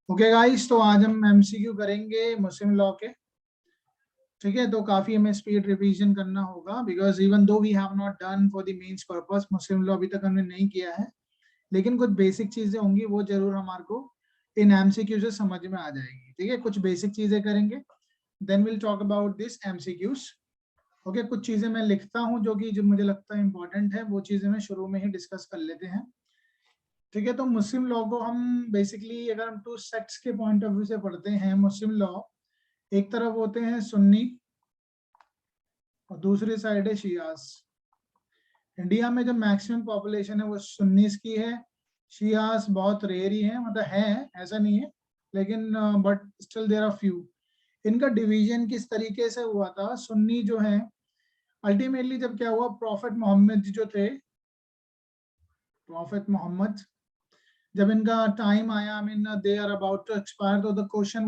Okay guys, तो आज हम एमसीक्यू करेंगे मुस्लिम लॉ के। ठीक है, तो काफी हमें स्पीड रिवीजन करना होगा because even though we have not done for the mains purpose, Muslim law अभी तक हमने नहीं किया है, लेकिन कुछ बेसिक चीजें होंगी वो जरूर हमारे को इन एमसीक्यू से समझ में आ जाएगी। ठीक है, कुछ बेसिक चीजें करेंगे, then will talk about this MCQs. Okay, कुछ चीजें मैं लिखता हूँ जो मुझे लगता है इंपॉर्टेंट है, वो चीजें मैं शुरू में ही डिस्कस कर लेते हैं। ठीक है, तो मुस्लिम लॉ को हम बेसिकली अगर हम टू सेक्ट्स के पॉइंट ऑफ व्यू से पढ़ते हैं, मुस्लिम लॉ एक तरफ होते हैं सुन्नी और दूसरी साइड है शियास। इंडिया में जो मैक्सिमम पॉपुलेशन है वो सुन्नीस की है, शियास बहुत रेयर ही है, मतलब है ऐसा नहीं है, लेकिन but still there are few. इनका डिवीजन किस तरीके से हुआ था? सुन्नी जो है अल्टीमेटली जब क्या हुआ, प्रॉफिट मोहम्मद जो थे, प्रॉफिट मोहम्मद जब इनका टाइम आया, I mean they are about to expire, तो the question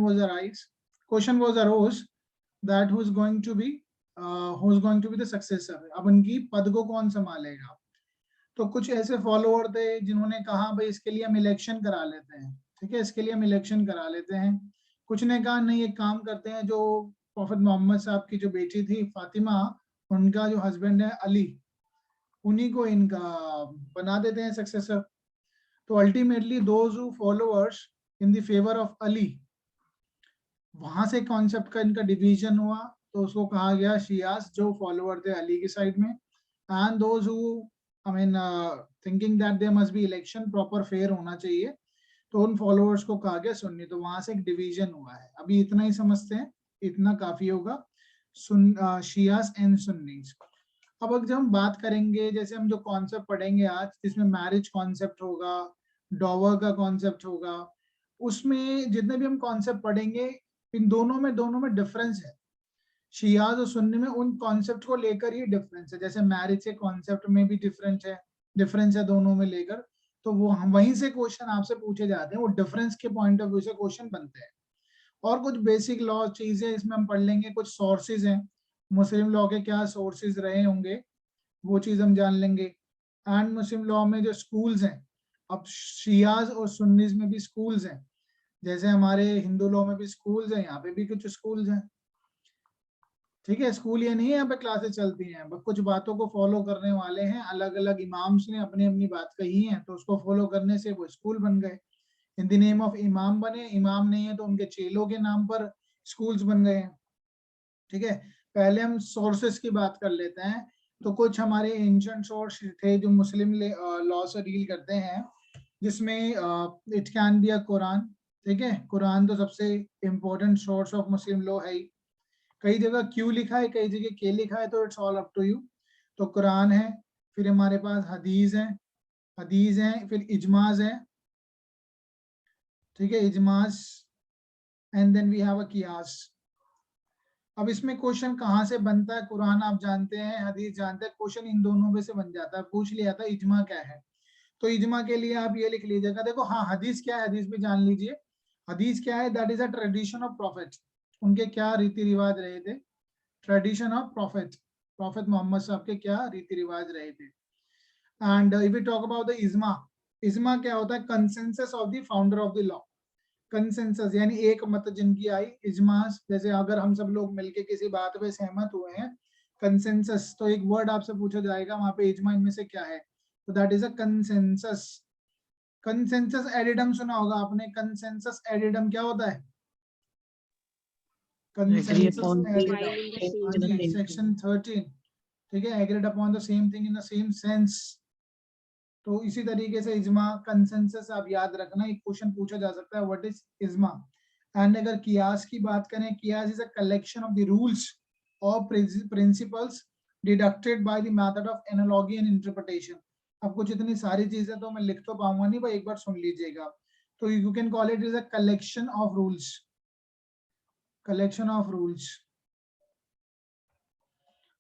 was arose that who is going to be the successor. अब उनकी पद को कौन संभालेगा? तो कुछ ऐसे फॉलोअर थे जिन्होंने कहा भाई इसके लिए हम इलेक्शन करा लेते हैं। ठीक है, इसके लिए हम इलेक्शन करा लेते हैं। कुछ ने कहा नहीं, एक काम करते हैं, जो प्रॉफिट मोहम्मद साहब की जो बेटी थी फातिमा, उनका जो हस्बैंड है अली, उन्हीं को इनका बना देते हैं सक्सेसर। तो ultimately those who followers in the favour of Ali, वहां से कॉन्सेप्ट का इनका डिवीजन हुआ, तो उसको कहा गया शियास, जो फॉलोअर थे अली की साइड में, and those who I mean thinking that there must be election, proper fair होना चाहिए, तो उन फॉलोअर्स को कहा गया सुन्नी। तो वहां से एक डिवीजन हुआ है। अभी इतना ही समझते हैं, इतना काफी होगा। शियास एंड सुन्नीस। अब जब हम बात करेंगे, जैसे हम जो कॉन्सेप्ट पढ़ेंगे आज, जिसमें मैरिज कॉन्सेप्ट होगा, डॉवर का कॉन्सेप्ट होगा, उसमें जितने भी हम कॉन्सेप्ट पढ़ेंगे, इन दोनों में डिफरेंस है। शियाज और सुन्नी में उन कॉन्सेप्ट को लेकर ही डिफरेंस है। जैसे मैरिज के कॉन्सेप्ट में भी डिफरेंस है दोनों में लेकर, तो वो हम वहीं से क्वेश्चन आपसे पूछे जाते हैं, वो डिफरेंस के पॉइंट ऑफ व्यू से क्वेश्चन बनते हैं। और कुछ बेसिक लॉ चीजें इसमें हम पढ़ लेंगे, कुछ सोर्सेज हैं मुस्लिम लॉ के, क्या सोर्सेज रहे होंगे वो चीज हम जान लेंगे। एंड मुस्लिम लॉ में जो स्कूल्स हैं, अब शियाज और सुन्नीज में भी स्कूल्स हैं, जैसे हमारे हिंदू लॉ में भी स्कूल्स हैं, यहाँ पे भी कुछ स्कूल्स हैं। ठीक है, स्कूल ये नहीं है यहाँ पे क्लासेस चलती हैं, बस कुछ बातों को फॉलो करने वाले हैं, अलग अलग इमाम्स ने अपनी अपनी बात कही है, तो उसको फॉलो करने से वो स्कूल बन गए। इन द नेम ऑफ इमाम बने, इमाम नहीं है तो उनके चेलों के नाम पर स्कूल्स बन गए हैं। ठीक है, पहले हम सोर्सेस की बात कर लेते हैं। तो कुछ हमारे एंशिएंट सोर्स थे जो मुस्लिम लॉ से डील करते हैं, जिसमें it can be a Quran. ठीक है, कुरान तो सबसे important source of Muslim law है ही। कई जगह क्यू लिखा है, कई जगह के लिखा है, तो it's all up to you. तो कुरान है, फिर हमारे पास हदीस है, फिर इजमाज है। ठीक है, इजमाज, and then we have a कियास। अब इसमें क्वेश्चन कहाँ से बनता है? कुरान आप जानते हैं, हदीस जानते हैं, क्वेश्चन इन दोनों में से बन जाता है। पूछ लिया था इजमा क्या है, तो इजमा के लिए आप ये लिख लीजिएगा। देखो, हाँ, हदीस क्या है, हदीस भी जान लीजिए। हदीस क्या है? That is a tradition of prophet. उनके क्या रीति रिवाज रहे थे? Tradition of prophet, prophet Muhammad साहब के क्या रीति रिवाज रहे थे। And if we talk about the इजमा, इजमा क्या होता है? Consensus of the founder of the law. Consensus यानी एक मत जिनकी आई, इजमास, जैसे अगर हम सब लोग मिलके किसी बात पे सहमत हुए हैं, कंसेंसस, तो एक वर्ड आपसे पूछा जाएगा वहां पे, इजमा इनमें से क्या है? तो that is a consensus. Consensus ad idem सुना होगा आपने, कंसेंसस एडिडम क्या होता है? Agree consensus upon the ad idem, same thing हाँ in the जी, same सेक्शन 13। ठीक है, agreed upon the same thing in the same sense. तो इसी तरीके से इजमा, कंसेंसस आप याद रखना, एक क्वेश्चन पूछा जा सकता है, व्हाट इज इजमा। एंड अगर कियास की बात करें, कियास is a collection of the rules और principles deducted by the method of analogy and interpretation. अब कुछ इतनी सारी चीजें तो मैं लिख तो पाऊंगा नहीं, पर एक बार सुन लीजिएगा। तो you can call it is a collection of rules, collection of rules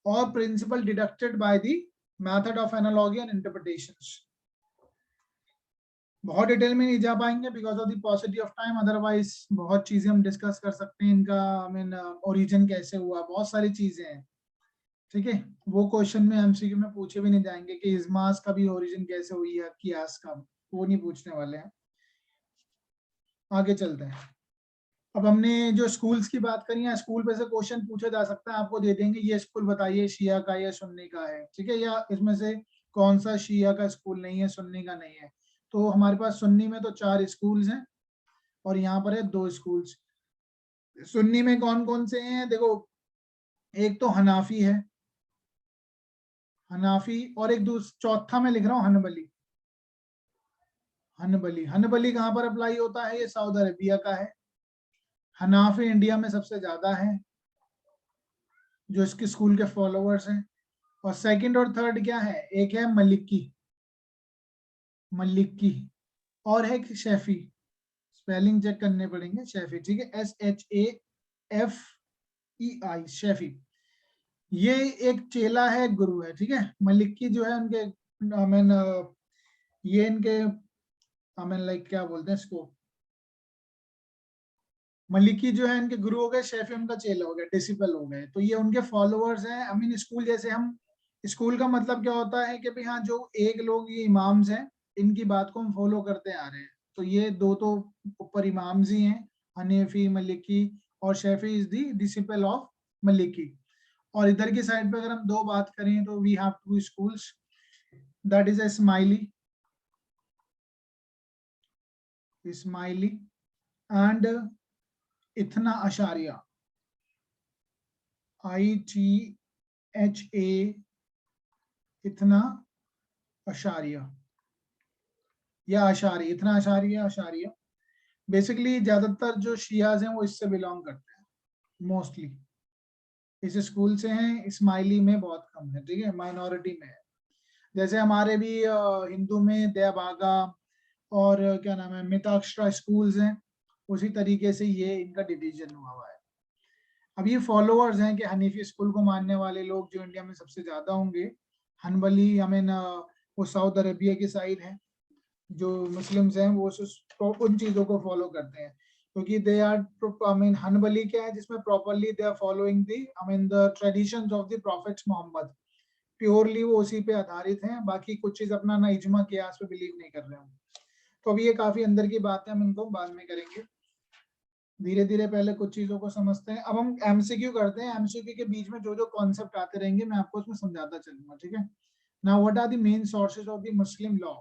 और principle deducted by the method of analogy and interpretations. बहुत डिटेल में नहीं जा पाएंगे because of the possibility of time, otherwise बहुत चीजें हम डिस्कस कर सकते हैं। इनका आई मीन ओरिजिन कैसे हुआ, बहुत सारी चीजें हैं। ठीक है, वो क्वेश्चन में एमसीक्यू में पूछे भी नहीं जाएंगे कि इजमास का भी ओरिजिन कैसे हुई है, कियास का, वो नहीं पूछने वाले हैं। आगे चलते हैं। अब हमने जो स्कूल्स की बात करी है, स्कूल पे से क्वेश्चन पूछा जा सकता है, आपको दे देंगे ये स्कूल बताइए शिया का या सुन्नी का है, ठीक है, या इसमें से कौन सा शिया का स्कूल नहीं है, सुन्नी का नहीं है। तो हमारे पास सुन्नी में तो 4 स्कूल्स हैं और यहाँ पर है 2 स्कूल्स। सुन्नी में कौन कौन से हैं देखो, एक तो हनाफी है, हनाफी, और एक चौथा में लिख रहा हूँ हनबली। हनबली, हनबली कहाँ पर अप्लाई होता है, ये सऊदी अरेबिया का है। हनाफी इंडिया में सबसे ज्यादा है जो इसके स्कूल के फॉलोअर्स हैं। और सेकंड और थर्ड क्या है, एक है मलिकी, मलिकी, और है एक शेफी, स्पेलिंग चेक करने पड़ेंगे, शेफी, ठीक है, SHAFEI, शेफी। ये एक चेला है, गुरु है, ठीक है। मलिकी जो है उनके, आई मीन ये इनके, आई मीन लाइक क्या बोलते हैं इसको, मलिकी जो है इनके गुरु हो गए, शेफी उनका चेला हो गया, डिसिपल हो गए, तो ये उनके फॉलोअर्स हैं। आई मीन स्कूल जैसे हम, स्कूल का मतलब क्या होता है कि भाई हाँ जो एक लोग ये इमाम्स हैं, इनकी बात को हम फॉलो करते आ रहे हैं। तो ये दो तो ऊपर इमाम्स ही हैं, हनीफी, मलिकी, और Shafi is the disciple of Maliki. और इधर की साइड पे अगर हम दो बात करें तो we have 2 schools, that is Ismaili, Ismaili and Ithna Ashariya, ITHA, इतना अशारिया या अशारी, इतना अशारिया, अशारिया। बेसिकली ज्यादातर जो शियाज हैं वो इससे बिलोंग करते हैं, मोस्टली इस स्कूल से हैं। इस्माइली में बहुत कम है, ठीक है, माइनॉरिटी में है। जैसे हमारे भी हिंदू में दयाभागा और क्या नाम है मिताक्षरा स्कूल्स हैं, उसी तरीके से ये इनका डिवीजन हुआ है। अब ये फॉलोअर्स हैं कि हनीफी स्कूल को मानने वाले लोग जो इंडिया में सबसे ज्यादा होंगे, हनबली, आई मीन वो सऊदी अरेबिया की साइड है, जो मुस्लिम्स हैं वो उन चीजों को फॉलो करते हैं, क्योंकि they are, I mean Hanbali क्या है जिसमें properly they are following the, I mean the traditions of the prophet Mohammad, purely वो उसी पे आधारित हैं, बाकी कुछ चीज अपना ना इजमा कियास पे बिलीव नहीं कर रहे हैं। तो अभी ये काफी अंदर की बात है, हम इनको बाद में करेंगे, धीरे धीरे पहले कुछ चीजों को समझते हैं। अब हम एमसीक्यू करते हैं, एमसीक्यू के बीच में जो जो कॉन्सेप्ट आते रहेंगे मैं आपको उसमें समझाता चलूंगा, ठीक है। Now what are the main sources of the Muslim law.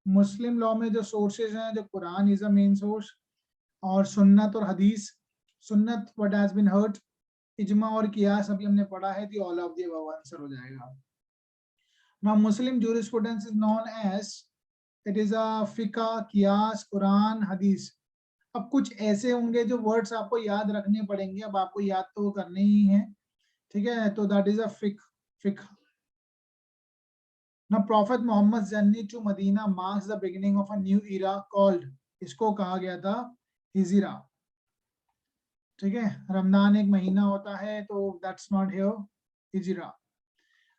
Muslim law में जो सोर्सेज हैं, जो Quran is a main source, और सुन्नत और हदीस। सुन्नत व्हाट हैज बीन हर्ड, इजमा और कियास अभी हमने पढ़ा है, D all of the above answer हो जाएगा। Now Muslim jurisprudence is known as, it is a फिका, कियास, कुरान, हदीस। अब कुछ ऐसे होंगे जो वर्ड्स आपको याद रखने पड़ेंगे, अब आपको याद तो वो करने ही है, ठीक है। तो दैट इज अ फिक, फिक। ना prophet Muhammad journey to Medina marks the beginning of a new era called, इसको कहा गया था हिजरा, ठीक है। रमजान एक महीना होता है तो दैट्स नॉट हियर, हिजरा।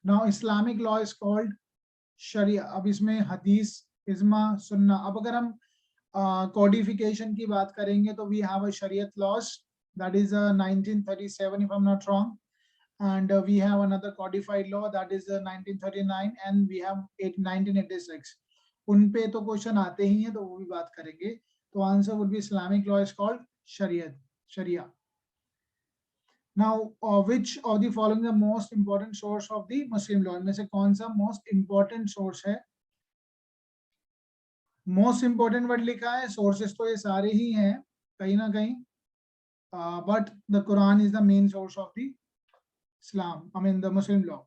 Now Islamic law is called शरिया। अब इसमें हदीस, इजमा, सुन्ना। अब अगर हम कोडिफिकेशन की बात करेंगे तो वी हैव अ शरीयत laws, that is 1937 if I'm not wrong, and we have another codified law that is 1939, and we have 1986। उन पे तो क्वेश्चन आते ही हैं तो वो भी बात करेंगे। तो answer would be Islamic law is called शरीयत, शरिया। Now which of the following the most important source of the Muslim law, इनमें से कौन सा मोस्ट इंपॉर्टेंट सोर्स है। मोस्ट इंपॉर्टेंट वर्ड लिखा है, सोर्सेस तो ये सारे ही हैं कहीं ना कहीं, but the Quran is the main source of the Islam, I mean the Muslim law.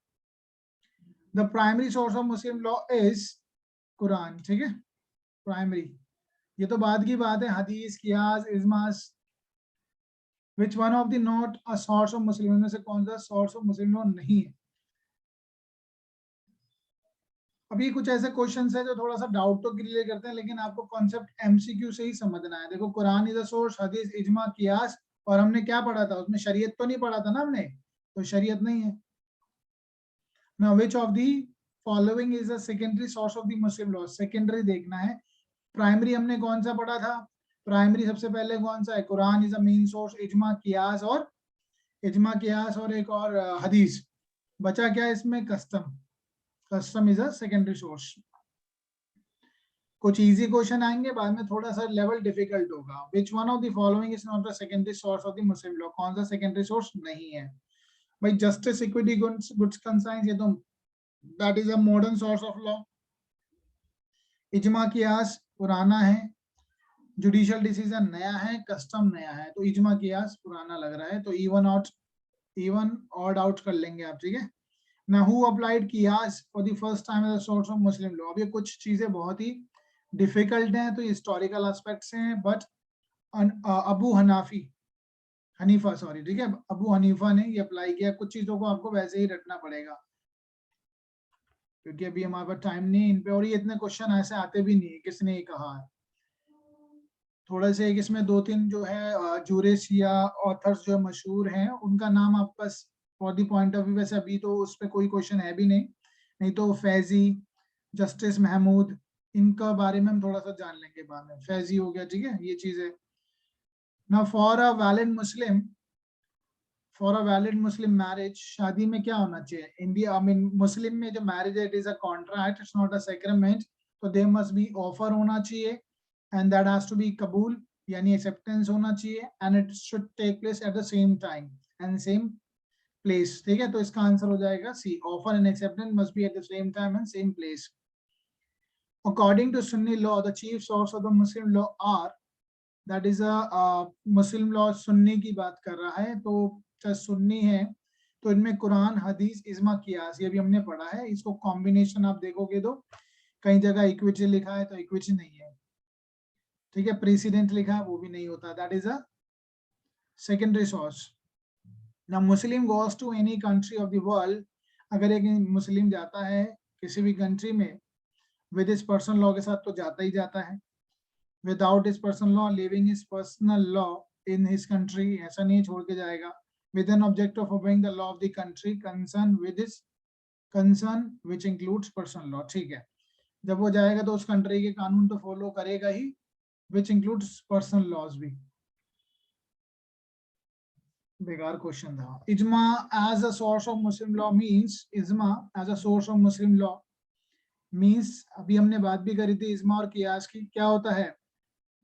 The primary source of Muslim law is Quran, ठीक है, प्राइमरी। ये तो बाद की बात है, हदीस, कियास, इजमास। which one of the not a source of Muslim, में से कौन सा source of Muslim law नहीं है। अभी कुछ ऐसे क्वेश्चंस है जो थोड़ा सा डाउट तो क्लियर करते हैं, लेकिन आपको कॉन्सेप्ट एमसीक्यू से ही समझना है। देखो कुरान इज अ सोर्स, हदीस, इजमा, कियास, और हमने क्या पढ़ा था उसमें, शरीयत तो नहीं पढ़ा था ना हमने, तो शरीयत नहीं है। Now which of the following is a secondary source of the Muslim law, secondary देखना है। प्राइमरी हमने कौन सा पढ़ा था, प्राइमरी सबसे पहले कौन सा है, Quran is a main source, इजमा, कियास, और इजमा, कियास और एक और हदीस। बचा क्या इसमें, custom, custom is a secondary source. कुछ इजी क्वेश्चन आएंगे, बाद में थोड़ा सा लेवल डिफिकल्ट होगा। Which one of the following is not the secondary source of the Muslim law, कौन सा सेकेंडरी सोर्स नहीं है भाई? जस्टिस, इक्विटी, गुड्स कंसाइंस, ये तो that is a modern source of law. इजमा कियास पुराना है, जुडिशियल डिसीजन नया है, कस्टम नया है, तो इजमा कियास पुराना लग रहा है, तो इवन ऑड आउट कर लेंगे आप, ठीक है ना। हु अप्लाइड कियास for the first time as a source of Muslim law, अब ये कुछ चीजें बहुत ही डिफिकल्ट हैं, तो हिस्टोरिकल एस्पेक्ट्स हैं, बट अबू हनीफा सॉरी, ठीक है, अबू हनीफा ने ये अप्लाई किया। कुछ चीजों को आपको वैसे ही रटना पड़ेगा, क्योंकि अभी हमारे पास टाइम नहीं इन पे, और ये इतने क्वेश्चन ऐसे आते भी नहीं, किसने ये कहा है। थोड़ा से एक इसमें दो तीन जो है जूरिस या ऑथर्स जो मशहूर हैं, उनका नाम आप बस for the point of view, वैसे अभी तो उस पर कोई क्वेश्चन है भी नहीं तो फैजी, जस्टिस महमूद, इनका बारे में हम थोड़ा सा जान लेंगे बाद में। फैजी हो गया, ठीक है, ये चीज है ना। For a valid Muslim marriage, शादी में क्या होना चाहिए? इंडिया आई मीन मुस्लिम में जो मैरिज है, it is a contract, it's not a sacrament, तो दे मस्ट बी ऑफर होना चाहिए, and that has to be कबूल, यानी एक्सेप्टेंस होना चाहिए, and it should take place at the same time and same place, ठीक है। तो इसका आंसर हो जाएगा C, offer and acceptance must be at the same time and same place. According to Sunni law, the chief source of the Muslim law are, that is a Muslim law सुन्नी की बात कर रहा है, तो सुन्नी है, तो इनमें कुरान, हदीस, इजमा, कियास, ये भी हमने पढ़ा है। इसको कॉम्बिनेशन आप देखोगे तो कई जगह इक्विटी लिखा है, तो इक्विटी नहीं है, ठीक है। प्रेसिडेंट लिखा है, वो भी नहीं होता, that is a secondary source. ना Muslim goes to any country of the world, अगर एक मुस्लिम जाता है किसी भी कंट्री में विद इस पर्सनल लॉ के साथ, तो जाता ही जाता है। Without his personal law, living his personal law in his country, ऐसा नहीं छोड़ के जाएगा। With an object of obeying the law of the country concern with his concern which includes personal law, ठीक है। जब वो जाएगा तो उस कंट्री के कानून तो फॉलो करेगा ही, विच इंक्लूड्स पर्सनल लॉज भी। बेकार क्वेश्चन था। इजमा as a source of Muslim law means, इजमा as a source of Muslim law means, अभी हमने बात भी करी थी इजमा और कियास की, क्या होता है?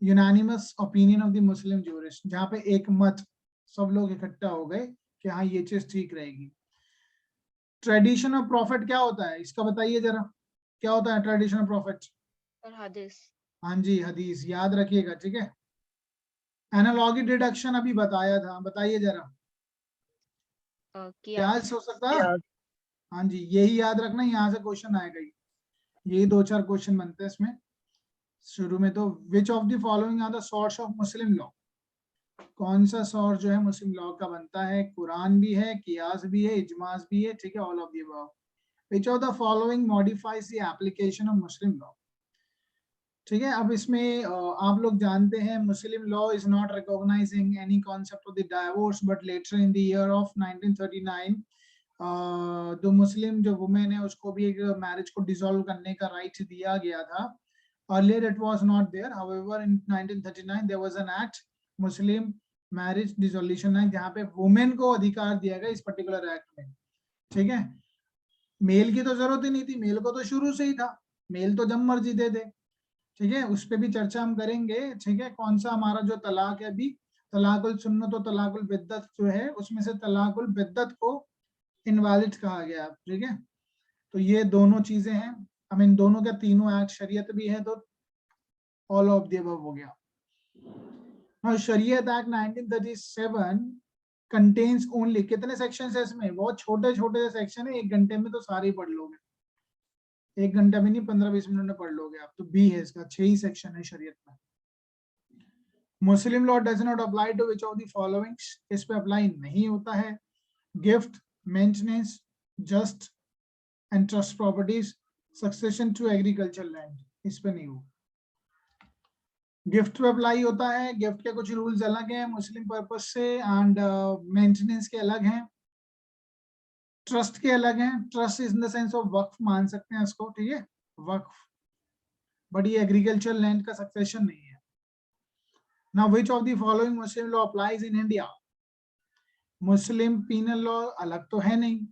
Unanimous opinion of the Muslim jurist, जहां पे एक मत, सब लोग इकट्ठा हो गए कि हाँ ये चीज ठीक रहेगी। ट्रेडिशन ऑफ प्रॉफिट क्या होता है, इसका बताइए जरा, क्या होता है ट्रेडिशन ऑफ प्रॉफिट? हदीस। हाँ जी, हदीस, याद रखिएगा, ठीक है। एनालॉगी डिडक्शन अभी बताया था, बताइए जरा, कियास। हो सकता है? हाँ जी, यही याद रखना, यहाँ से क्वेश्चन आएगा ही, यही दो चार क्वेश्चन बनते हैं इसमें शुरू में। तो which of the following are the source of Muslim law, कौन सा सोर्स जो है मुस्लिम लॉ का बनता है? कुरान भी है, कियास भी है, इजमास भी है, ठीक है, all of the above. Which of the following modifies the application of Muslim law, ठीक है। अब इसमें आप लोग जानते हैं मुस्लिम law is not recognising any concept of the divorce, but later in the year of 1939 जो मुस्लिम जो वुमेन है उसको भी एक मैरिज को डिसॉल्व करने का राइट दिया गया था। Earlier it was not there. However, in 1939 there was an act, Muslim Marriage Dissolution Act, जहाँ पे वुमेन को अधिकार दिया गया इस पर्टिकुलर एक्ट में, ठीक है। मेल की तो जरूरत ही नहीं थी, मेल को तो शुरू से ही था, मेल तो जब मर्जी दे दे, ठीक है। उस पर भी चर्चा हम करेंगे, ठीक है। कौन सा हमारा जो तलाक है अभी, तलाकुल सुन्नत और तलाकुल बिद्दत जो है, उसमें से तलाकुल बिद्दत को इनवैलिड कहा गया, ठीक है। तो ये दोनों चीजें हैं, आई मीन दोनों क्या, तीनों एक्ट शरीयत भी है, तो ऑल ऑफ द अबव हो गया। Now, शरीयत एक्ट 1937 कंटेन्स ओनली, कितने सेक्शन है इसमें? बहुत छोटे छोटे सेक्शन है, एक घंटे में तो सारे ही पढ़ लोगे, एक घंटा भी नहीं, 15-20 मिनट में पढ़ लोगे आप। तो बी है इसका, 6 ही सेक्शन है शरीयत में। Muslim law does not apply to which of the following, इस पे अप्लाई नहीं होता है। Gift, maintenance, just and trust properties, succession to agriculture land, इस पे नहीं होगा। गिफ्ट पे अप्लाई होता है, गिफ्ट के कुछ रूल्स अलग हैं मुस्लिम पर्पज से, एंड मेंटेनेंस के अलग हैं, ट्रस्ट के अलग हैं। Trust in the sense of वक्फ मान सकते हैं इसको, ठीक है, वक्फ, बट ये एग्रीकल्चर लैंड का सक्सेशन नहीं है। Now which of the following Muslim law applies in India? Muslim penal law अलग तो है नहीं,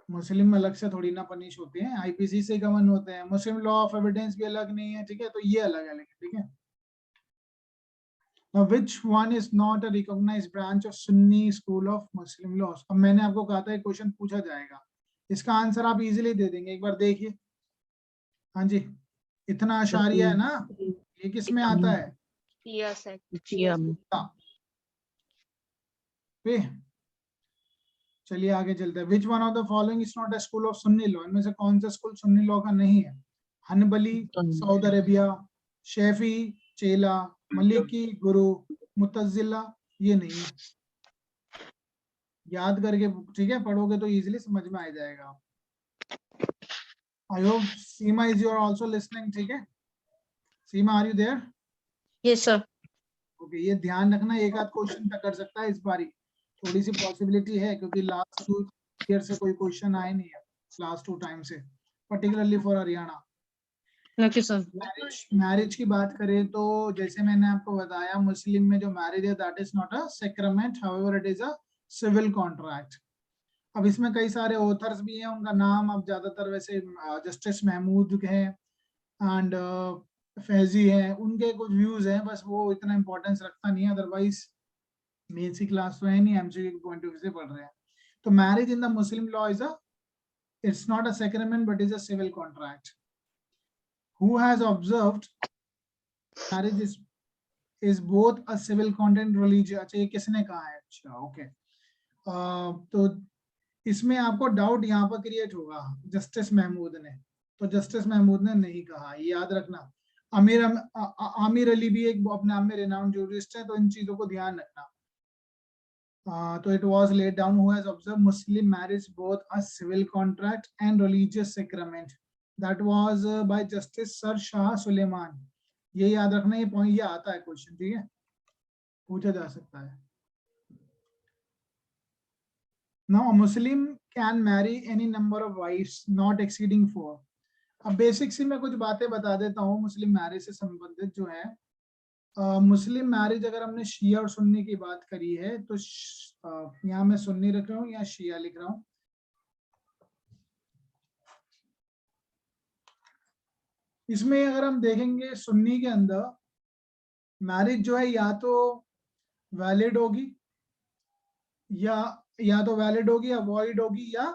मुस्लिम अलग से थोड़ी ना पनिश होते हैं, आईपीसी से गवर्न होते हैं। मुस्लिम लॉ ऑफ एविडेंस भी अलग नहीं है, ठीक है, तो ये अलग अलग है, ठीक है। Now, which one is not a recognized branch of Sunni school of Muslim laws? अब मैंने आपको कहा था क्वेश्चन पूछा जाएगा, इसका आंसर आप इजीली दे देंगे, एक बार देखिए। हाँ जी, इतना अशारिया है ना, ये किस में आता है? शिया सेक्ट। पे चलिए आगे चलते हैं। Which one of the following is not a school of Sunni law? इनमें से कौन सा स्कूल सुन्नी लॉ का नहीं है? हनबली सऊदी अरेबिया, शेफी चेला, मलिकी गुरु, मुतजिला ये नहीं है। याद करके ठीक है पढ़ोगे तो इजीली समझ में आ जाएगा। I hope Seema is you are also listening, ठीक है। Seema are you there? Yes sir. Okay, ये ध्यान रखना, एक आध क्वेश्चन टक्कर सकता है इस बारी, थोड़ी सी पॉसिबिलिटी है, क्योंकि लास्ट 2 ईयर से कोई क्वेश्चन आए नहीं है, लास्ट 2 टाइम से, particularly for Haryana. Okay sir. Marriage की बात करें तो जैसे मैंने आपको बताया, मुस्लिम में जो मैरिज है that is not a sacrament, however it is a civil contract. अब इसमें कई सारे ऑथर्स भी हैं, उनका नाम अब ज्यादातर वैसे जस्टिस महमूद है एंड फैजी है, उनके कुछ व्यूज हैं, बस वो इतना इंपॉर्टेंस रखता नहीं है, अदरवाइज मेन सी क्लास तो है नहीं, एमसीक्यू के पॉइंट ऑफ व्यू से पढ़ रहे हैं। तो marriage in the Muslim law is a, it's not a sacrament but is a civil contract. Who has observed marriage is both a civil content religious? अच्छा, ये किसने कहा है? अच्छा ओके, तो इसमें आपको डाउट यहाँ पर क्रिएट होगा, जस्टिस महमूद ने, तो जस्टिस महमूद ने नहीं कहा, ये याद रखना। आमिर अली भी एक अपने आप में रेनाउंड जूरिस्ट है, तो इन चीजों को ध्यान रखना। तो it was laid down who has observed Muslim marriage both a civil contract and religious sacrament. That was by Justice Sir Shah Suleiman. ये याद रखना, ये पॉइंट ये आता है क्वेश्चन, ठीक है, पूछा जा सकता है। Now a Muslim can marry any number of wives not exceeding 4. अब बेसिक सी मैं कुछ बातें बता देता हूँ मुस्लिम मैरिज से संबंधित जो है। मुस्लिम मैरिज अगर हमने शिया और सुन्नी की बात करी है तो यहाँ मैं सुन्नी लिख रहा हूँ या शिया लिख रहा हूँ। इसमें अगर हम देखेंगे सुन्नी के अंदर मैरिज जो है या तो वैलिड होगी या तो वैलिड होगी या वॉइड होगी या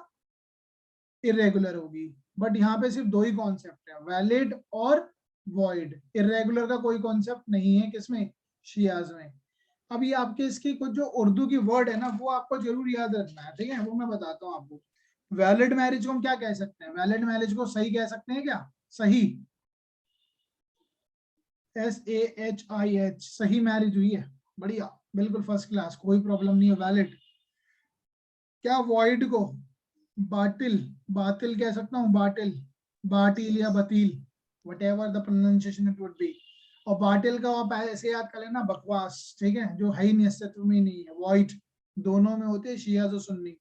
इरेगुलर होगी। बट यहाँ पे सिर्फ 2 ही कॉन्सेप्ट है, वैलिड और वॉइड। इरेगुलर का कोई कॉन्सेप्ट नहीं है किसमें? शियाज में। अब ये आपके इसकी कुछ जो उर्दू की वर्ड है ना वो आपको जरूर याद रखना है, ठीक है, वो मैं बताता हूँ आपको। वैलिड मैरिज को हम क्या कह सकते हैं? वैलिड मैरिज को सही कह सकते हैं क्या? सही, SAHIH, सही मैरिज हुई है, बढ़िया, बिल्कुल फर्स्ट क्लास, कोई प्रॉब्लम नहीं है, वैलिड। क्या वॉइड को बातिल, बातिल कह सकता हूँ, बातिल, बातिल या बतील, whatever the pronunciation it would be। और बातिल का आप ऐसे याद कर लेना, बकवास, ठीक है, जो है ही नहीं, अस्तित्व में नहीं है। वॉइड दोनों में होते हैं, शिया और सुन्नी।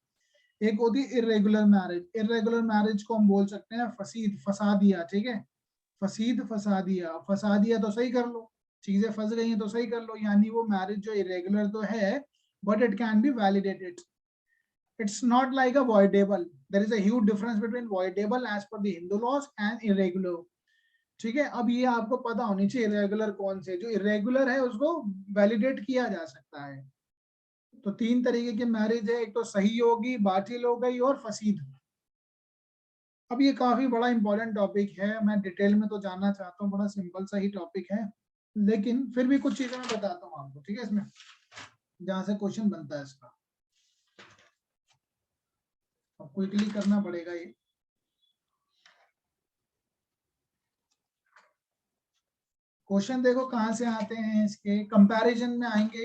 एक होती है इरेगुलर मैरिज। इरेगुलर मैरिज को हम बोल सकते हैं फसीद, फसादिया, ठीक है, फसीद फसादिया। फसादिया तो सही कर लो, चीजें फंस गई हैं तो सही कर लो, यानी वो मैरिज जो इरेगुलर तो है but it can be validated. It's not like a voidable. There is a huge difference between voidable as per the Hindu laws and irregular. ठीक है, अब ये आपको पता होनी चाहिए इरेगुलर कौन से, जो इरेगुलर है उसको वैलिडेट किया जा सकता है। तो 3 तरीके की मैरिज है, एक तो सही होगी, बातिल हो गई और फसीद। अब ये काफी बड़ा इंपॉर्टेंट टॉपिक है, मैं डिटेल में तो जानना चाहता हूँ, बड़ा सिंपल सा ही टॉपिक है, लेकिन फिर भी कुछ चीजें मैं बताता हूँ आपको, ठीक है, इसमें जहां से क्वेश्चन बनता है इसका, क्विकली करना पड़ेगा ये। क्वेश्चन देखो कहां से आते हैं, इसके कंपैरिजन में आएंगे।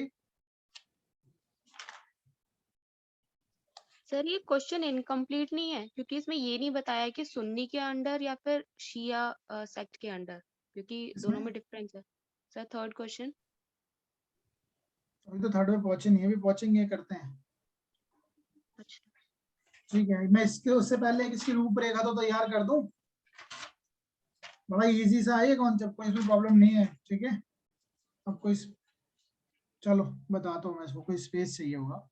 सर ये क्वेश्चन इनकम्प्लीट नहीं है, क्योंकि इसमें ये नहीं बताया कि सुन्नी के अंडर या फिर शिया सेक्ट के अंडर, क्योंकि दोनों में डिफरेंस है। Sir third question. अभी तो थर्ड में पहुंचे नहीं, अभी पहुंचेंगे, करते हैं। अच्छा ठीक है, मैं इसके उससे पहले इसकी रूपरेखा तो तैयार कर दूं। बड़ा इजी सा है ये कॉन्सेप्ट, कोई इसमें प्रॉब्लम नहीं है, ठीक है। अब कोई, चलो बताता हूँ मैं इसको, कोई स्पेस चाहिए होगा,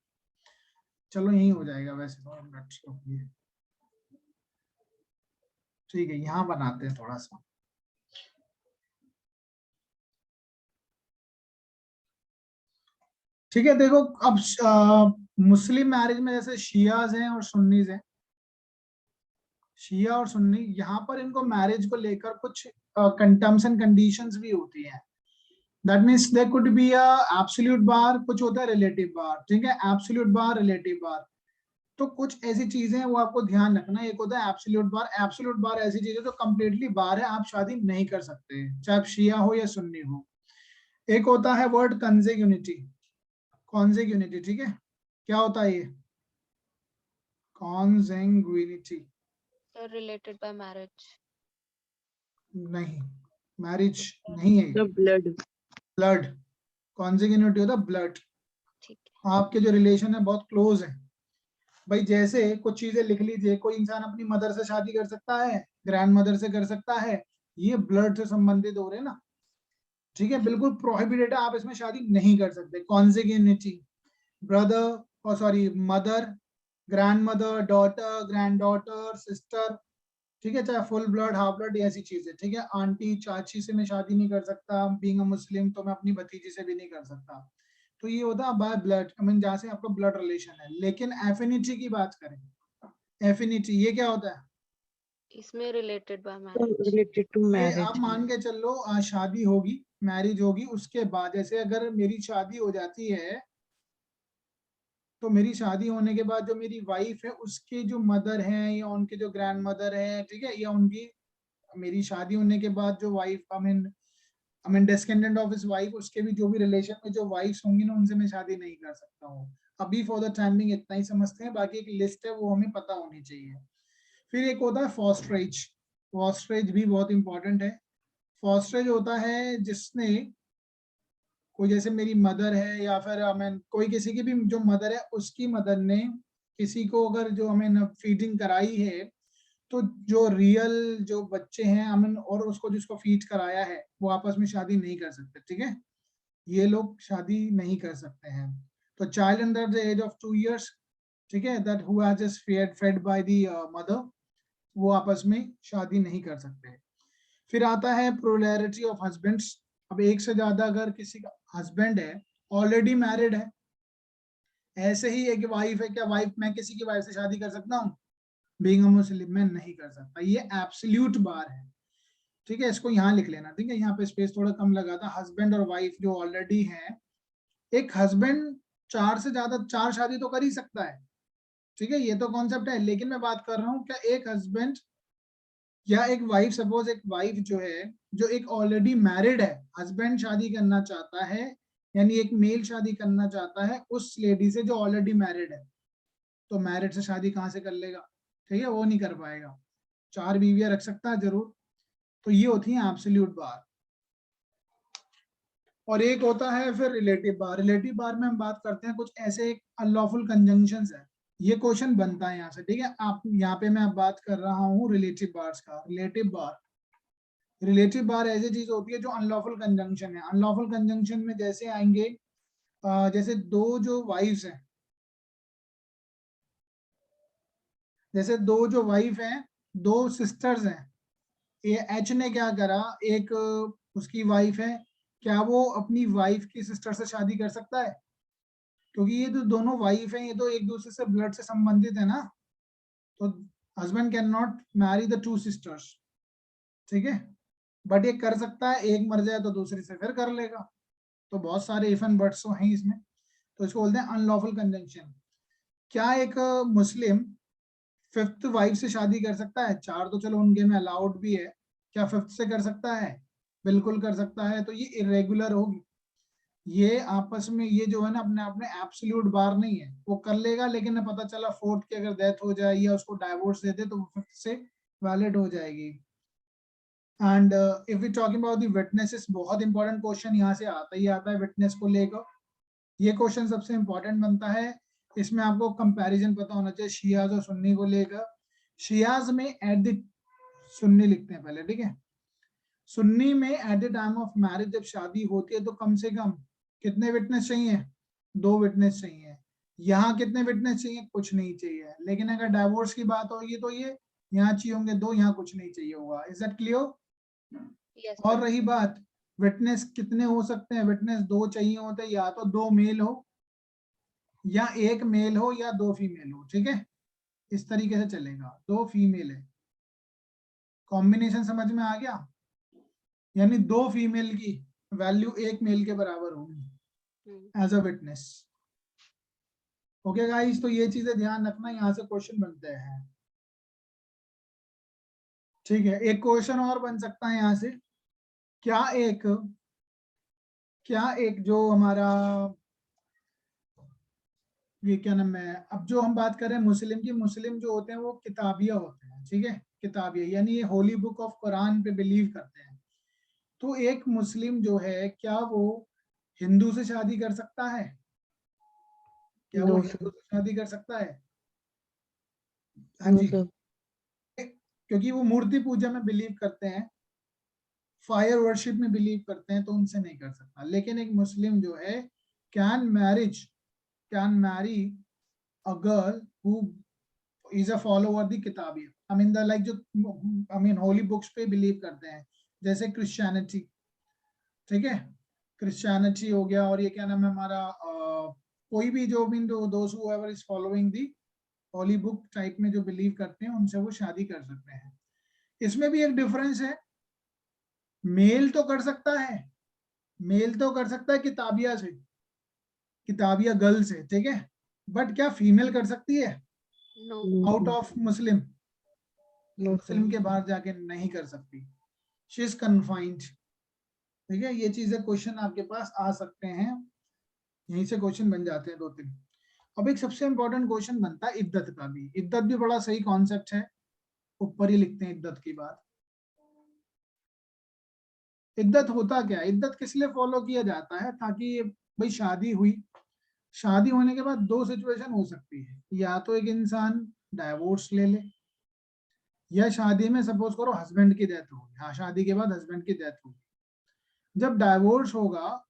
चलो यही हो जाएगा वैसे तो, मिनट ठीक है, यहाँ बनाते हैं थोड़ा सा। ठीक है, देखो अब मुस्लिम मैरिज में जैसे शियाज हैं और सुन्नीज हैं, शिया और सुन्नी, यहाँ पर इनको मैरिज को लेकर कुछ टर्म्स एंड कंडीशंस भी होती हैं। That means there could be a absolute bar, कुछ होता है रिलेटिव बार। ठीक है, एब्सोल्यूट बार, रिलेटिव बार, तो कुछ ऐसी चीजें हैं वो आपको ध्यान रखना। एक होता है एब्सोल्यूट बार। एब्सोल्यूट बार ऐसी चीज है जो कंप्लीटली बार है, आप शादी नहीं कर सकते चाहे आप शिया हो या सुन्नी हो। एक होता है वर्ड कंसेग्यूनिटी, कॉन्सेग्यूनिटी। ठीक है, क्या होता है ये? कॉन्सेग्यूनिटी सर रिलेटेड बाय मैरिज। नहीं, मैरिज नहीं है। The blood. ब्लड, कॉन्सेग्यूनिटी होता है ब्लड। ठीक है। आपके जो रिलेशन है बहुत क्लोज है। भाई जैसे कुछ चीजें लिख लीजिए, कोई इंसान अपनी मदर से शादी कर सकता है, ग्रैंड मदर से कर सकता है, ये ब्लड से संबंधित हो रहे हैं ना। ठीक है, बिल्कुल प्रोहिबिटेड है, आप इसमें शादी नहीं कर सकते। कॉन्सेग्यूनिटी, ब्रदर और sorry mother, grand mother, daughter, grand daughter, sister. ठीक है, चाहे फुल ब्लड, हाफ ब्लड, ऐसी चीजें। ठीक है, आंटी चाची से मैं शादी नहीं कर सकता, बीइंग अ मुस्लिम, तो मैं अपनी भतीजी से भी नहीं कर सकता। तो ये होता है बाय ब्लड, आई मीन जहां से आपका ब्लड रिलेशन है। लेकिन एफिनिटी की बात करें, एफिनिटी ये क्या होता है? इसमें related by So marriage. related to ये marriage. आप मान के चलो, शादी होगी, मैरिज होगी, उसके बाद जैसे अगर मेरी शादी हो जाती है, तो मेरी शादी होने के बाद जो मेरी वाइफ है उसके जो मदर हैं या उनके जो ग्रैंड मदर है, ठीक है, या उनकी, मेरी शादी होने के बाद जो wife, I mean descendant of his wife, उसके भी जो भी रिलेशन में जो वाइफ्स होंगी ना, उनसे मैं शादी नहीं कर सकता हूँ। अभी फॉर द टाइम बिंग इतना ही समझते हैं, बाकी एक लिस्ट है वो हमें पता होनी चाहिए। फिर एक होता है फॉस्ट्रेज। फॉस्ट्रेज भी बहुत इंपॉर्टेंट है। फॉस्ट्रेज होता है जिसने, कोई जैसे मेरी मदर है या फिर हमें कोई किसी की भी जो मदर है उसकी मदर ने किसी को अगर जो हमें फीडिंग कराई है, तो जो रियल जो बच्चे हैं अमन और उसको जिसको फीड कराया है वो आपस में शादी नहीं कर सकते। ठीक है, ये लोग शादी नहीं कर सकते हैं। तो child under the age of 2 years, ठीक है, that who has just fed by the mother, वो आपस में शादी नहीं कर सकते। फिर आता है प्लुरैलिटी ऑफ हस्बैंड्स। अब एक से ज्यादा अगर किसी का हस्बैंड है, ऑलरेडी मैरिड है, ऐसे ही एक वाइफ है, क्या वाइफ, मैं किसी की वाइफ से शादी कर सकता हूँ? बीइंग अ मुस्लिम मैं नहीं कर सकता, ये एब्सोल्यूट बार है। ठीक है, इसको यहाँ लिख लेना। ठीक है, यहाँ पे स्पेस थोड़ा कम लगा था। हस्बैंड और वाइफ जो ऑलरेडी है, एक हस्बैंड चार से ज्यादा, चार शादी तो कर ही सकता है। ठीक है, ये तो कॉन्सेप्ट है, लेकिन मैं बात कर रहा हूँ क्या एक हस्बैंड या एक वाइफ, सपोज एक वाइफ जो है, जो एक ऑलरेडी मैरिड है, हस्बैंड शादी करना चाहता है, यानी एक मेल शादी करना चाहता है उस लेडी से जो ऑलरेडी मैरिड है, तो मैरिड से शादी कहाँ से कर लेगा? ठीक है, वो नहीं कर पाएगा। चार बीवियां रख सकता है जरूर। तो ये होती है एब्सोल्यूट बार। और एक होता है फिर रिलेटिव बार। रिलेटिव बार में हम बात करते हैं कुछ ऐसे अनलॉफुल कंजंक्शंस है। ये क्वेश्चन बनता है यहाँ से। ठीक है, आप यहाँ पे मैं बात कर रहा हूँ रिलेटिव बार्स का। रिलेटिव बार, रिलेटिव बार ऐसी चीज होती है जो अनलॉफुल कंजंक्शन है। अनलॉफुल कंजंक्शन में जैसे आएंगे, जैसे दो जो वाइफ्स हैं, जैसे दो जो वाइफ हैं, दो सिस्टर्स हैं, ये एच ने क्या करा, एक उसकी वाइफ है, क्या वो अपनी वाइफ की सिस्टर से शादी कर सकता है? क्योंकि ये तो दोनों वाइफ हैं, ये तो एक दूसरे से ब्लड से संबंधित है ना। तो husband can not marry the two sisters. ठीक है, बट ये कर सकता है, एक मर जाए तो दूसरी से फिर कर लेगा। तो बहुत सारे इफ एंड बट्स तो हैं इसमें, तो इसको बोलते हैं अनलॉफुल कंजंक्शन। क्या एक मुस्लिम फिफ्थ वाइफ से शादी कर सकता है? चार तो चलो उनके में अलाउड भी है, क्या फिफ्थ से कर सकता है? बिल्कुल कर सकता है। तो ये इरेगुलर होगी, ये आपस में ये जो है ना अपने आप में एब्सोल्यूट बार नहीं है। वो कर लेगा, लेकिन पता चला फोर्थ की अगर डेथ हो जाए या उसको डाइवोर्स दे दे तो वो फिफ्थ से वैलिड हो जाएगी। And if we talking about the witnesses, बहुत इंपॉर्टेंट क्वेश्चन यहाँ से आता ही आता है विटनेस को लेकर। ये क्वेश्चन सबसे इंपॉर्टेंट बनता है। इसमें आपको कंपैरिजन पता होना चाहिए शियाज और सुन्नी को लेकर। शियाज में एट द, सुन्नी लिखते हैं पहले, ठीक है, सुन्नी में eight the time of marriage जब शादी होती है तो कम से कम कितने विटनेस चाहिए? 2 विटनेस चाहिए। यहाँ कितने विटनेस चाहिए? कुछ नहीं चाहिए। लेकिन अगर डाइवोर्स की बात होगी तो ये यहाँ चाहिए होंगे 2, यहाँ कुछ नहीं चाहिए होगा। Is that clear? यस और सर। रही बात विटनेस कितने हो सकते हैं, विटनेस 2 चाहिए होते हैं, या तो 2 मेल हो या 1 मेल हो या 2 फीमेल हो, ठीक है, इस तरीके से चलेगा। 2 फीमेल है, कॉम्बिनेशन समझ में आ गया, यानी 2 फीमेल की वैल्यू 1 मेल के बराबर होगी as a witness. Okay guys, तो ये चीजें ध्यान रखना, यहाँ से क्वेश्चन बनते हैं, ठीक है। एक क्वेश्चन और बन सकता है यहाँ से, क्या एक जो हमारा ये क्या नाम है, अब जो हम बात कर रहे हैं मुस्लिम की, मुस्लिम जो होते हैं वो किताबिया होते हैं, ठीक है, किताबिया यानी ये होली बुक ऑफ कुरान पे बिलीव करते हैं। तो एक मुस्लिम जो है, क्या वो हिंदू से शादी कर सकता है? क्या वो नो हिंदू सर, से शादी कर सकता है? हाँ नो जी, सर, क्योंकि वो मूर्ति पूजा में बिलीव करते हैं, फायर वर्शिप में बिलीव करते हैं, तो उनसे नहीं कर सकता। लेकिन एक मुस्लिम जो है can marry a girl who is a follower the किताबिया, आई मीन द लाइक जो आई मीन होली बुक्स पे बिलीव करते हैं, जैसे क्रिश्चियनिटी, ठीक है, क्रिश्चियनिटी हो गया, और ये क्या नाम है हमारा कोई भी जो mean those whoever is following the Holi book type में जो बिलीव करते हैं, उनसे वो शादी कर सकते हैं। इसमें भी एक डिफरेंस है, मेल तो कर सकता है, मेल तो कर सकता है किताबिया से, किताबिया गर्ल से, ठीक है, बट क्या फीमेल कर सकती है no. Out of Muslim? No Muslim sir. के बाहर जाके नहीं कर सकती, शी इज कन्फाइंड, ठीक है। ये चीजें क्वेश्चन आपके पास आ सकते हैं, यहीं से क्वेश्चन बन जाते हैं 2-3। अब एक सबसे इंपॉर्टेंट क्वेश्चन बनता है इद्दत का भी। इद्दत भी बड़ा सही कॉन्सेप्ट है, ऊपर ही लिखते हैं इद्दत की बात। इद्दत होता क्या है, इद्दत किस लिए फॉलो किया जाता है? ताकि भाई शादी हुई, शादी होने के बाद 2 सिचुएशन हो सकती है, या तो एक इंसान डाइवोर्स ले ले, या शादी में सपोज करो हस्बैंड की डेथ होगी, हाँ शादी के बाद हस्बैंड की डेथ होगी, जब डाइवोर्स होगा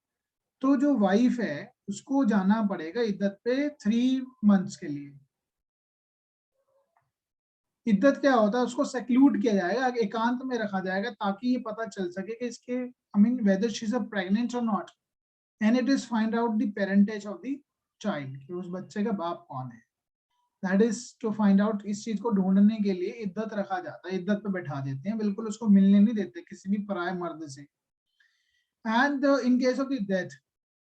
तो जो वाइफ है उसको जाना पड़ेगा इद्दत पे 3 मंथ्स के लिए। इद्दत क्या होता है, उसको सेक्लूड किया जाएगा, एकांत में रखा जाएगा, ताकि ये पता चल सके कि इसके I mean whether she is a pregnant और not, and it is find out the parentage of the child, कि उस बच्चे का बाप कौन है। That is to find out, इस चीज को ढूंढने के लिए इद्दत रखा जाता है, इद्दत पे बैठा देते हैं, बिल्कुल उसको मिलने नहीं देते किसी भी पराये मर्द से। And in case of the death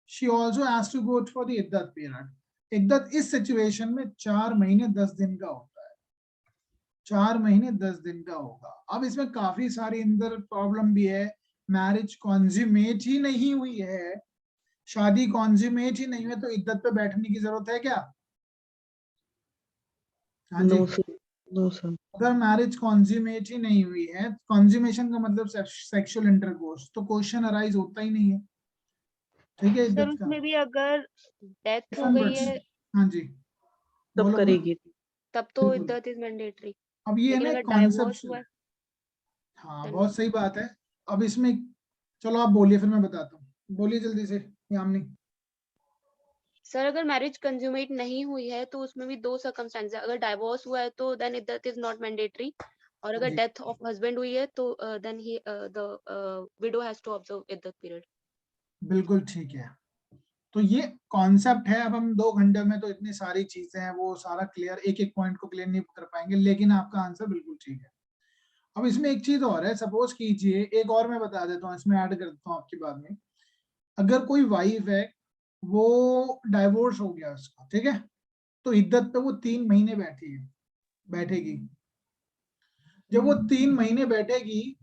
she also has to go for the iddat period. इद्दत इस सिचुएशन में 4 महीने 10 दिन का होता है, 4 महीने 10 दिन का होगा। अब इसमें काफी सारी अंदर प्रॉब्लम भी है, मैरिज कॉन्ज्यूमेट ही नहीं हुई है, शादी कॉन्ज्यूमेट ही नहीं हुई, तो इद्दत पे बैठने की जरूरत है क्या? हाँ जी, नो सर, नो सर। अगर मैरिज कॉन्ज्यूमेट ही नहीं हुई है, कॉन्ज्यूमेशन का मतलब सेक्सुअल इंटरकोर्स, तो क्वेश्चन अराइज होता ही नहीं है, ठीक है, सर इद्दत का। उसमें भी अगर डेथ हो Different गई words. है हाँ जी, तब बोलो बोलो, करेगी। तब तो बिल्कुल। इद्दत इज मैंडेटरी। अब ये है लेकिन ना अगर डाइवोर्स कॉन्सेप्ट, हुआ है हाँ देन बहुत सही बात है। अब इसमें चलो आप बोलिए, फिर मैं बताता हूँ, बोलिए जल्दी से यामिनी। सर अगर मैरिज कंज्यूमेट नहीं हुई है तो उसमें भी 2 सर्कमस्टेंसेस है। अगर डाइवोर्स हुआ है तो देन इद्दत इज नॉट मैंडेटरी, और अगर जी डेथ ऑफ हस्बैंड हुई है तो देन ही the widow has to observe इद्दत पीरियड। बिल्कुल ठीक है, तो ये कॉन्सेप्ट है। अब हम 2 घंटे में तो इतनी सारी चीजें हैं, वो सारा क्लियर, एक एक पॉइंट को क्लियर नहीं कर पाएंगे, लेकिन आपका आंसर बिल्कुल ठीक है। अब इसमें एक चीज और है, सपोज कीजिए, एक और मैं बता देता हूँ, इसमें ऐड कर देता हूँ आपकी बात में। अगर कोई वाइफ है, वो डाइवोर्स हो गया उसका, ठीक है, तो इद्दत पे वो 3 महीने बैठेगी। जब वो 3 महीने बैठेगी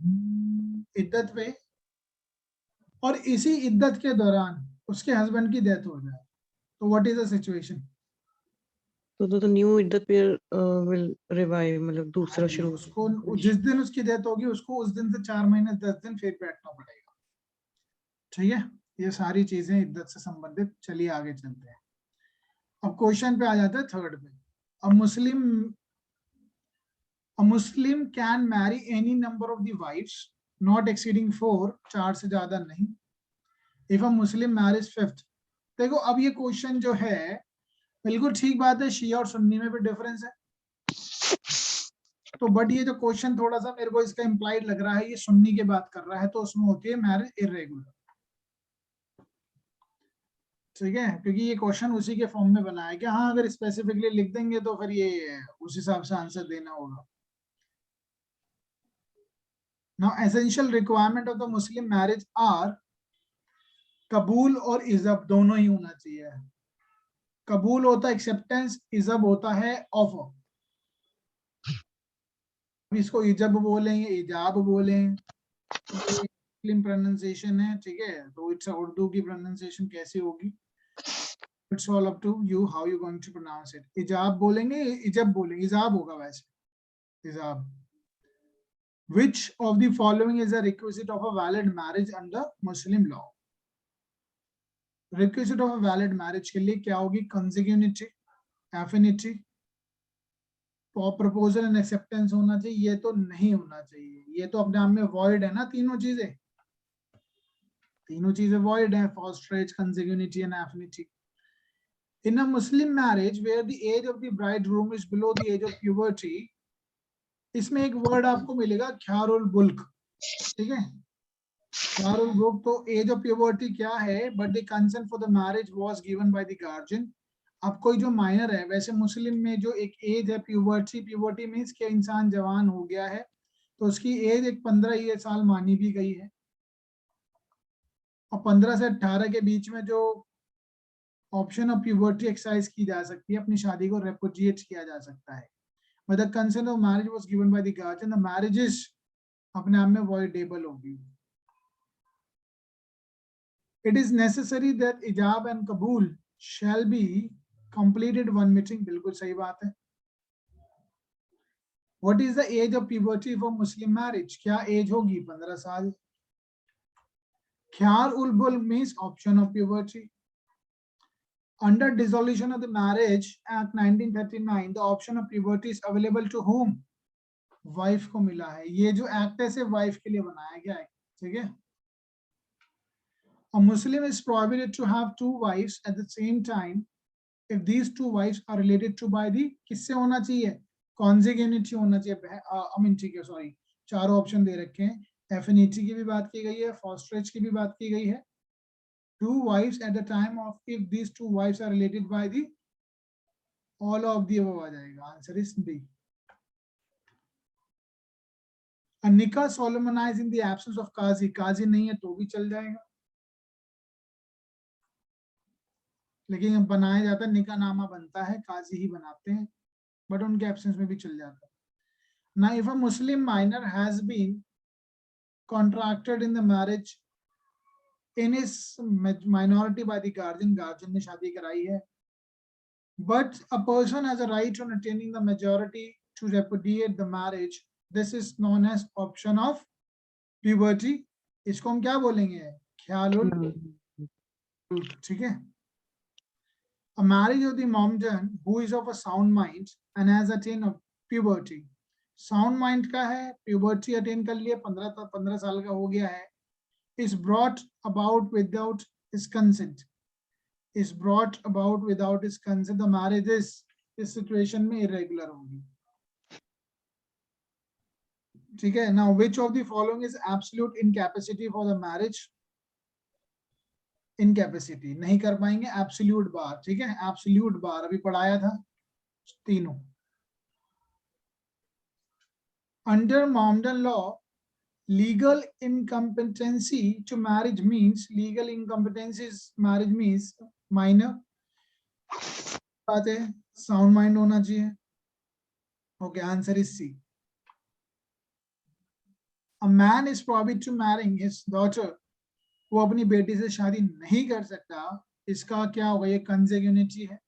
इद्दत पे, और इसी इद्दत के दौरान उसके हस्बैंड की डेथ हो जाए, तो व्हाट इज द सिचुएशन? तो न्यू इद्दत पीरियड विल रिवाइव, मतलब हाँ दूसरा जी, शुरू। उसको जिस दिन उसकी डेथ होगी, उसको उस दिन से 4 महीने 10 दिन फिर बैठना पड़ेगा, ठीक है। ये सारी चीजें इद्दत से संबंधित। चलिए आगे चलते हैं। अब क्वेश्चन पे आ जाता है थर्ड पे। A Muslim can marry any number of the wifes not exceeding 4, 4 से ज्यादा नहीं, if a Muslim marriage 5th। देखो अब ये क्वेश्चन जो है, बिल्कुल ठीक बात है, शिया और सुन्नी में भी डिफरेंस है, तो बट ये जो क्वेश्चन थोड़ा सा मेरे को इसका इम्प्लाइड लग रहा है, ये सुन्नी की बात कर रहा है, तो उसमें होती है मैरिज इर्रेगुलर। ठीक है, क्योंकि ये क्वेश्चन उसी के फॉर्म में बनाया गया। हाँ, अगर स्पेसिफिकली लिख देंगे तो फिर ये उस हिसाब से आंसर देना होगा। Now essential requirement of the Muslim marriage are, कबूल और इजब दोनों ही होना चाहिए। कबूल होता है एक्सेप्टेंस, इजब होता है ऑफर। इसको इजब बोलें या इजाब बोलें, ये मुस्लिम प्रोनाउंसिएशन है, ठीक है, तो इट्स उर्दू की प्रोनाउंसिएशन कैसी होगी, it's all up to you how you going to pronounce it. इजाब बोलेंगे, इजब बोलेंगे, इजाब होगा वैसे, इजाब। Which of the following is a requisite of a valid marriage under Muslim law? Requisite of a valid marriage के लिए क्या होगी? Consanguinity, affinity, proposal and acceptance होना चाहिए, ये तो नहीं होना चाहिए, ये तो अपने आप में void है ना, तीनों चीजें void है, fosterage, consanguinity and affinity. In a Muslim marriage where the age of the bridegroom is below the age of puberty, इसमें एक वर्ड आपको मिलेगा ख्यारुल बुल्क, ठीक है, ख्यारुल बुल्क। तो एज ऑफ प्यूबर्टी क्या है? But the consent for the marriage was given by the guardian. अब कोई जो माइनर है, वैसे मुस्लिम में जो एक एज है प्यूबर्टी, प्यूबर्टी मीन्स कि इंसान जवान हो गया है, तो उसकी एज एक 15 साल मानी भी गई है। और 15 से 18 के बीच में जो ऑप्शन ऑफ प्यूबर्टी एक्सरसाइज की जा सकती है, अपनी शादी को रेपुडिएट किया जा सकता है। But the consent of marriage was given by the guardian, the marriage is अपने आप में voidable होगी। It is necessary that ijab and kabul shall be completed one meeting, बिल्कुल सही बात है। What is the age of puberty for Muslim marriage? क्या age होगी? 15 साल। ख्यार उल bulk means option of puberty. Under dissolution of the Marriage Act 1939, the option of puberty is available to whom? Wife को मिला है। ये जो एक्ट है सिर्फ वाइफ के लिए बनाया गया है, ठीक है। A Muslim is prohibited to have two wives at the same time if these two wives are related to by the, किससे होना चाहिए? Consanguinity होना चाहिए। I mean ठीक है, सॉरी, चारों ऑप्शन दे रखे हैं, affinity की भी बात की गई है, fosterage की भी बात की गई है। Two wives at the time of if these two wives are related by the, all of the above आ जाएगा, answer is B. A nikah solemnized in the absence of qazi, काजी नहीं है तो भी चल जाएगा, लेकिन बनाया जाता है, निकाह नामा बनता है, काजी ही बनाते हैं, बट उनके एब्सेंस में भी चल जाता है। Now if a Muslim minor has been contracted in the marriage in his minority by the guardian, guardian ने शादी कराई है, but a person has a right on attaining the majority to repudiate the marriage, this is known as option of puberty। इसको हम क्या बोलेंगे? ख्यालुल bulk, ठीक है। A marriage of the momjan who is of a sound mind and has attained a puberty, sound mind का है, puberty attain कर लिया, 15 साल का हो गया है, is brought about without his consent, is brought about without his consent, the marriage is इस situation में irregular होगी, ठीक है। Now which of the following is absolute incapacity for the marriage? Incapacity, नहीं कर पाएंगे, एब्सोल्यूट बार, ठीक है, एब्सोल्यूट बार अभी पढ़ाया था तीनों। Under Mohammedan law legal incompetency to marriage means, legal incompetency marriage means minor, बात है, साउंड माइंड होना चाहिए। Okay, answer is C. A man is prohibited to marrying his daughter, वो अपनी बेटी से शादी नहीं कर सकता, इसका क्या होगा? ये कंसेग्यूनिटी है।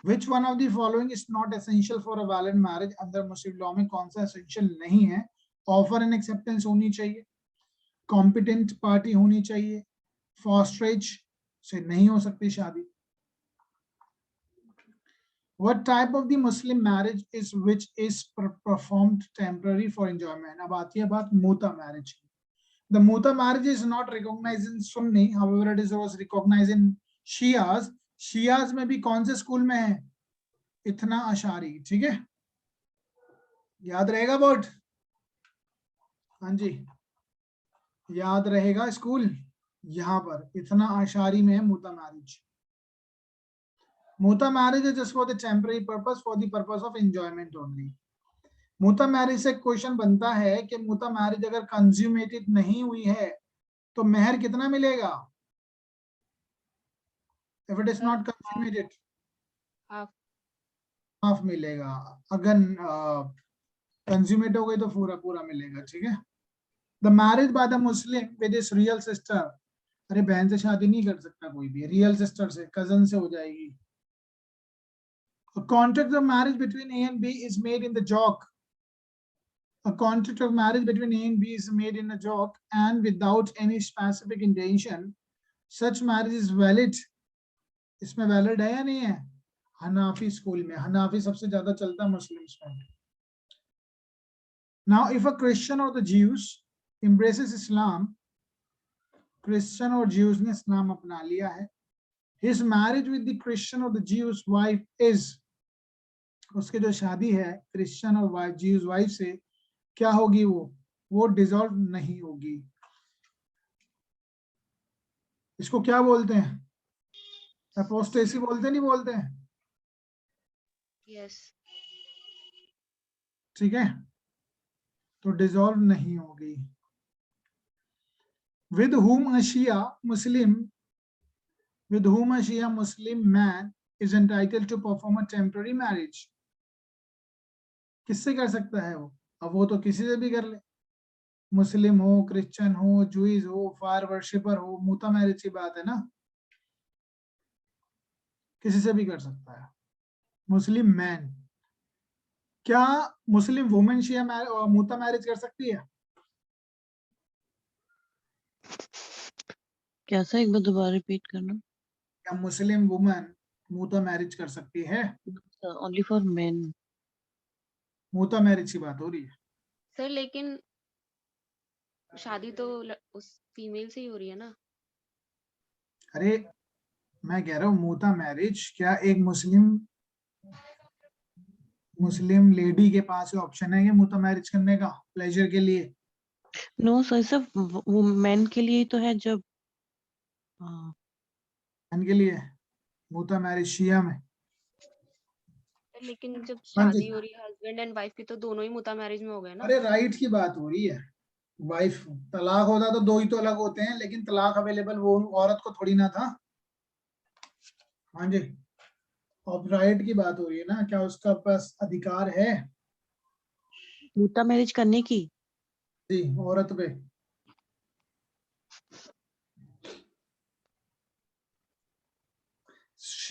Which one of the following is not essential for a valid marriage under Muslim law? में कौन सा essential नहीं है? Offer and acceptance होनी चाहिए, competent party होनी चाहिए, fosterage से नहीं हो सकती शादी। What type of the Muslim marriage is which is performed temporary for enjoyment? अब आती है बात मुता marriage। The muta marriage is not recognized in Sunni, however it is was recognized in Shias। Shias में भी कौन से स्कूल में है? इतना अशारी, ठीक है, याद रहेगा बोर्ड? हाँ जी, याद रहेगा स्कूल? यहाँ पर इतना अशारी में है मुता मैरिज। मुता marriage is just for the temporary purpose, for the purpose of enjoyment only. मुता मैरिज से क्वेश्चन बनता है कि मुता मैरिज अगर कंज्यूमेटेड नहीं हुई है तो मेहर कितना मिलेगा? If it is not consummated, half half मिलेगा। अगर कंज्यूमेट हो गई तो पूरा पूरा मिलेगा, ठीक है। The marriage by the Muslim with his real sister, अरे बहन से शादी नहीं कर सकता कोई भी, रियल सिस्टर से, कजन से हो जाएगी। A contract of marriage between A and B is made in the JOC. A contract of marriage between A and B is made in a JOC and without any specific intention, such marriage is valid. इसमें valid है या नहीं है? Hanafi school में, Hanafi सबसे ज्यादा चलता है मुस्लिम्स में। Now, if a Christian or the Jews embraces Islam, Christian और Jews ने इस्लाम अपना लिया है, his marriage with the Christian or the Jews wife is, उसकी जो शादी है क्रिश्चियन और वाइफ, जीव्स वाइफ से, क्या होगी? वो डिसॉल्व नहीं होगी। इसको क्या बोलते हैं? अपोस्टेसी बोलते नहीं बोलते हैं? यस ठीक है, तो डिसॉल्व नहीं होगी। with whom a Shia Muslim man is entitled to perform a temporary marriage. किससे कर सकता है वो? अब वो तो किसी से भी कर ले, मुस्लिम हो, क्रिश्चियन हो, जूइज हो, फायर वर्शिपर हो, मुता मैरिज की बात है ना, किसी से भी कर सकता है। मुस्लिम मैन, क्या मुस्लिम वुमेन शिया मुता मैरिज कर सकती है? कैसा, एक बार दोबारा रिपीट करना। क्या मुस्लिम वुमन मुता मैरिज कर सकती है? Only for men. मुता मैरिज की बात हो रही है सर, लेकिन शादी तो उस फीमेल से ही हो रही है ना। अरे मैं कह रहा हूँ मुता मैरिज, क्या एक मुस्लिम लेडी के पास ऑप्शन है ये मुता मैरिज करने का प्लेजर के लिए? नो सर, सिर्फ वो मेन के लिए ही तो है जब के लिए मुता मैरिज शिया में। लेकिन जब हाँ जी। शादी हो रही है हस्बैंड एंड वाइफ की, तो दोनों ही मुता मैरिज में हो गए ना। अरे राइट की बात हो रही है, वाइफ, तलाक होता तो दो ही तो अलग होते हैं, लेकिन तलाक अवेलेबल वो औरत को थोड़ी ना था। हाँ जी, अब राइट की बात हो रही है ना, क्या उसका पास अधिकार है मुता मैरिज करने की? जी औरत पे?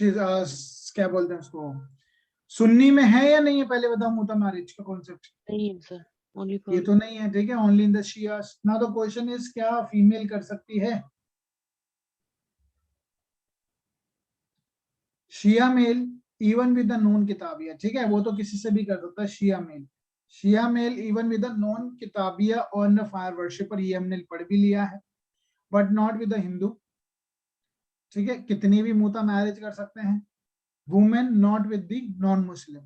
क्या बोलते हैं उसको, सुन्नी में है या नहीं है पहले बताओ मुता मैरिज का कॉन्सेप्ट? नहीं है सर, ओनली ये फॉर तो नहीं है, ठीक है, only in the Shias. Now the question is, क्या फीमेल कर सकती है? Shia male even with the non किताबिया, ठीक है, वो तो किसी से भी कर सकता है। Shia male even with the non किताबिया और फायर वर्शिपर, ये हमने पढ़ भी लिया है, but not with the Hindu, ठीक है, कितनी भी मुता मैरिज कर सकते हैं। Women not with the non Muslim,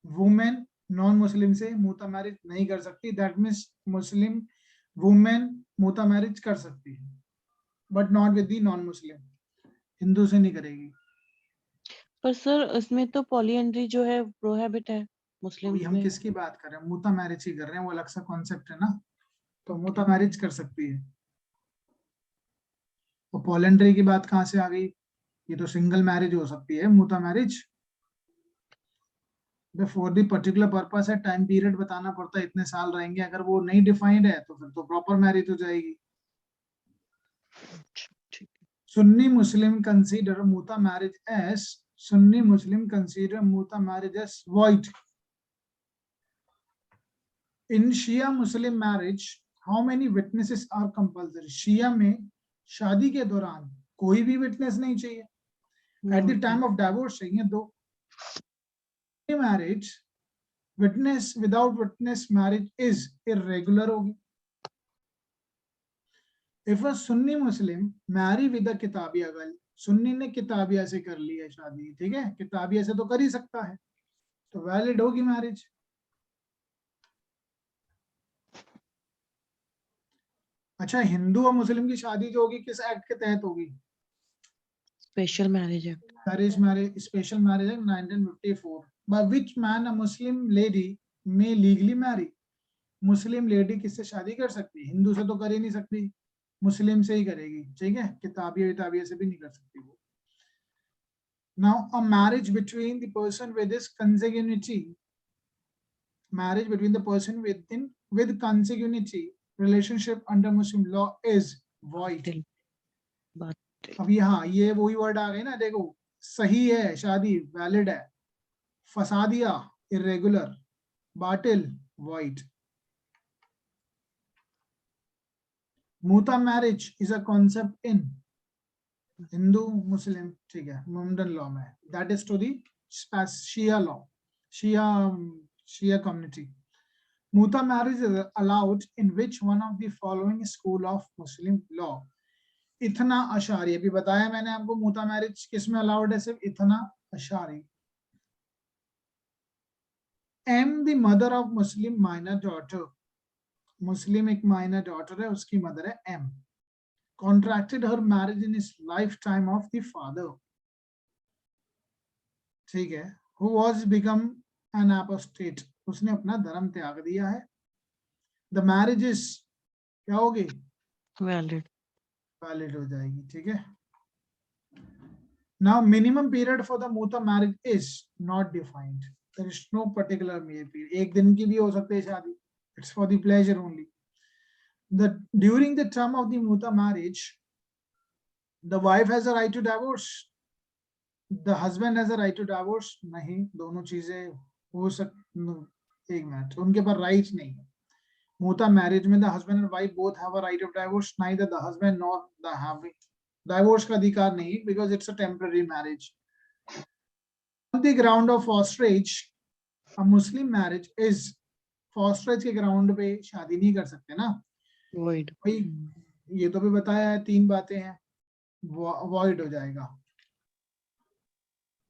women non Muslim से मुता मैरिज नहीं कर सकती, दैट मीन्स मुस्लिम वुमेन मुता मैरिज कर सकती है but not with the non Muslim, Hindu से नहीं करेगी। पर सर इसमें तो पॉलीएंड्री जो है प्रोहिबिट है मुस्लिम अभी हम में। किसकी बात कर रहे हैं? मुता मैरिज ही कर रहे हैं, वो अलग सा कॉन्सेप्ट है ना, तो मुता मैरिज कर सकती है। तो पॉलेंड्री की बात कहाँ से आ गई? ये तो सिंगल मैरिज हो सकती है, मुता marriage for the particular purpose है, टाइम पीरियड बताना पड़ता है, इतने साल रहेंगे, अगर वो नहीं डिफाइंड है तो फिर तो प्रॉपर मैरिज हो जाएगी। सुन्नी मुस्लिम कंसीडर मुता marriage as, Sunni Muslim consider मुता marriage as void. In Shia Muslim marriage, how many witnesses are compulsory? शिया में शादी के दौरान कोई भी विटनेस नहीं चाहिए, eight the time of divorce चाहिए दो। Marriage witness, without witness marriage is irregular होगी। If a Sunni Muslim marry with a Kitabiya girl, Sunni ने किताबिया से कर ली है शादी, ठीक है, किताबिया से तो कर ही सकता है, तो वैलिड होगी मैरिज। अच्छा, हिंदू और मुस्लिम की शादी जो होगी किस एक्ट के तहत होगी? Special marriage act. Marriage, special marriage act 1954, by which man a Muslim lady may legally marry. Muslim lady किससे शादी कर सकती है? हिंदू से तो कर ही नहीं सकती, मुस्लिम से ही करेगी, ठीक है, किताबिया विताबिया से भी नहीं कर सकती वो। Now a marriage between the person with this consanguinity, marriage between the person with consanguinity relationship under Muslim law is void. But अब यहाँ ये वही वर्ड आ गए ना, देखो, सही है शादी वैलिड है, फसादिया इरेगुलर, बाटिल void. Muta marriage is a concept in Hindu, Muslim, ठीक है, Muhammadan law में, that is to the Shia law, Shia community. Muta marriage is allowed in which one of the following school of Muslim law? इथना अशारी, अभी बताया मैंने आपको मुता marriage किसमें allowed है, सिर्फ इथना अशारी। M the mother of Muslim minor daughter, Muslim एक माइनर डॉटर है, उसकी मदर है M, contracted her marriage in his lifetime of the father, ठीक है, who was become an apostate, उसने अपना धर्म त्याग दिया है। the marriage is क्या होगी? valid. वैलिड हो जाएगी, ठीक है। now minimum period for the muta marriage is not defined, there is no particular period, एक दिन की भी हो सकती है शादी, it's for the pleasure only. During the term of the muta marriage, the wife has a right to divorce, the husband has a right to divorce, नहीं, दोनों चीजें हो एक मिनट, उनके पास राइट नहीं है। मुता मैरिज में the husband and wife both have a right of divorce, neither the husband nor the having divorce का अधिकार नहीं, because it's a temporary marriage. On the ground of fosterage, a Muslim marriage is, fosterage के ground पे शादी नहीं कर सकते ना Void. भाई, ये तो भी बताया है, तीन बातें हैं, void हो जाएगा,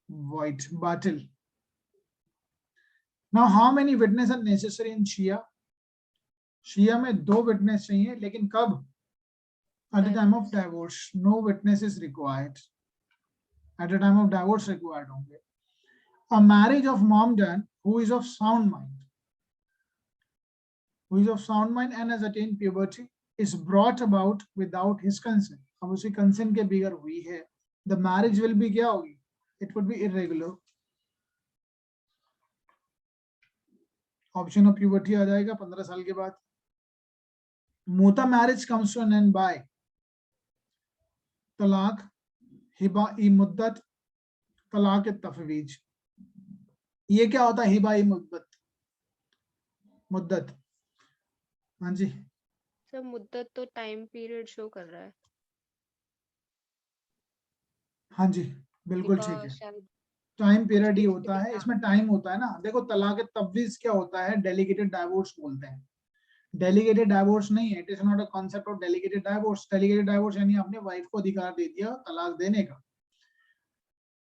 void, बातिल। Now how many witnesses are necessary in Shia? Shia में 2 witness चाहिए, लेकिन कब? At the time of divorce, no witness is required. At the time of divorce required होंगे। A marriage of Mohammedan who is of sound mind, and has attained puberty is brought about without his consent. अब उसी consent के बगैर हुई है, the marriage will be क्या होगी? It would be irregular. Option of puberty आ जाएगा 15 साल के बाद। Muta marriage comes to an end by तलाक, हिबा ई मुद्दत, तलाक तफवीज। ये क्या होता है हिबा ई मुद्दत? हाँ जी, सर मुद्दत तो टाइम पीरियड शो कर रहा है, हाँ जी, बिल्कुल ठीक है, शायद टाइम पीरियड ही कुछ होता है, specific इसमें टाइम होता है ना। देखो तलाक तफवीज क्या होता है? डेलीगेटेड डाइवोर्स बोलते हैं, डेलीगेटेड डाइवोर्स नहीं है, it is not a concept of delegated divorce. Delegated divorce यानी आपने वाइफ को अधिकार दे दिया तलाक देने का,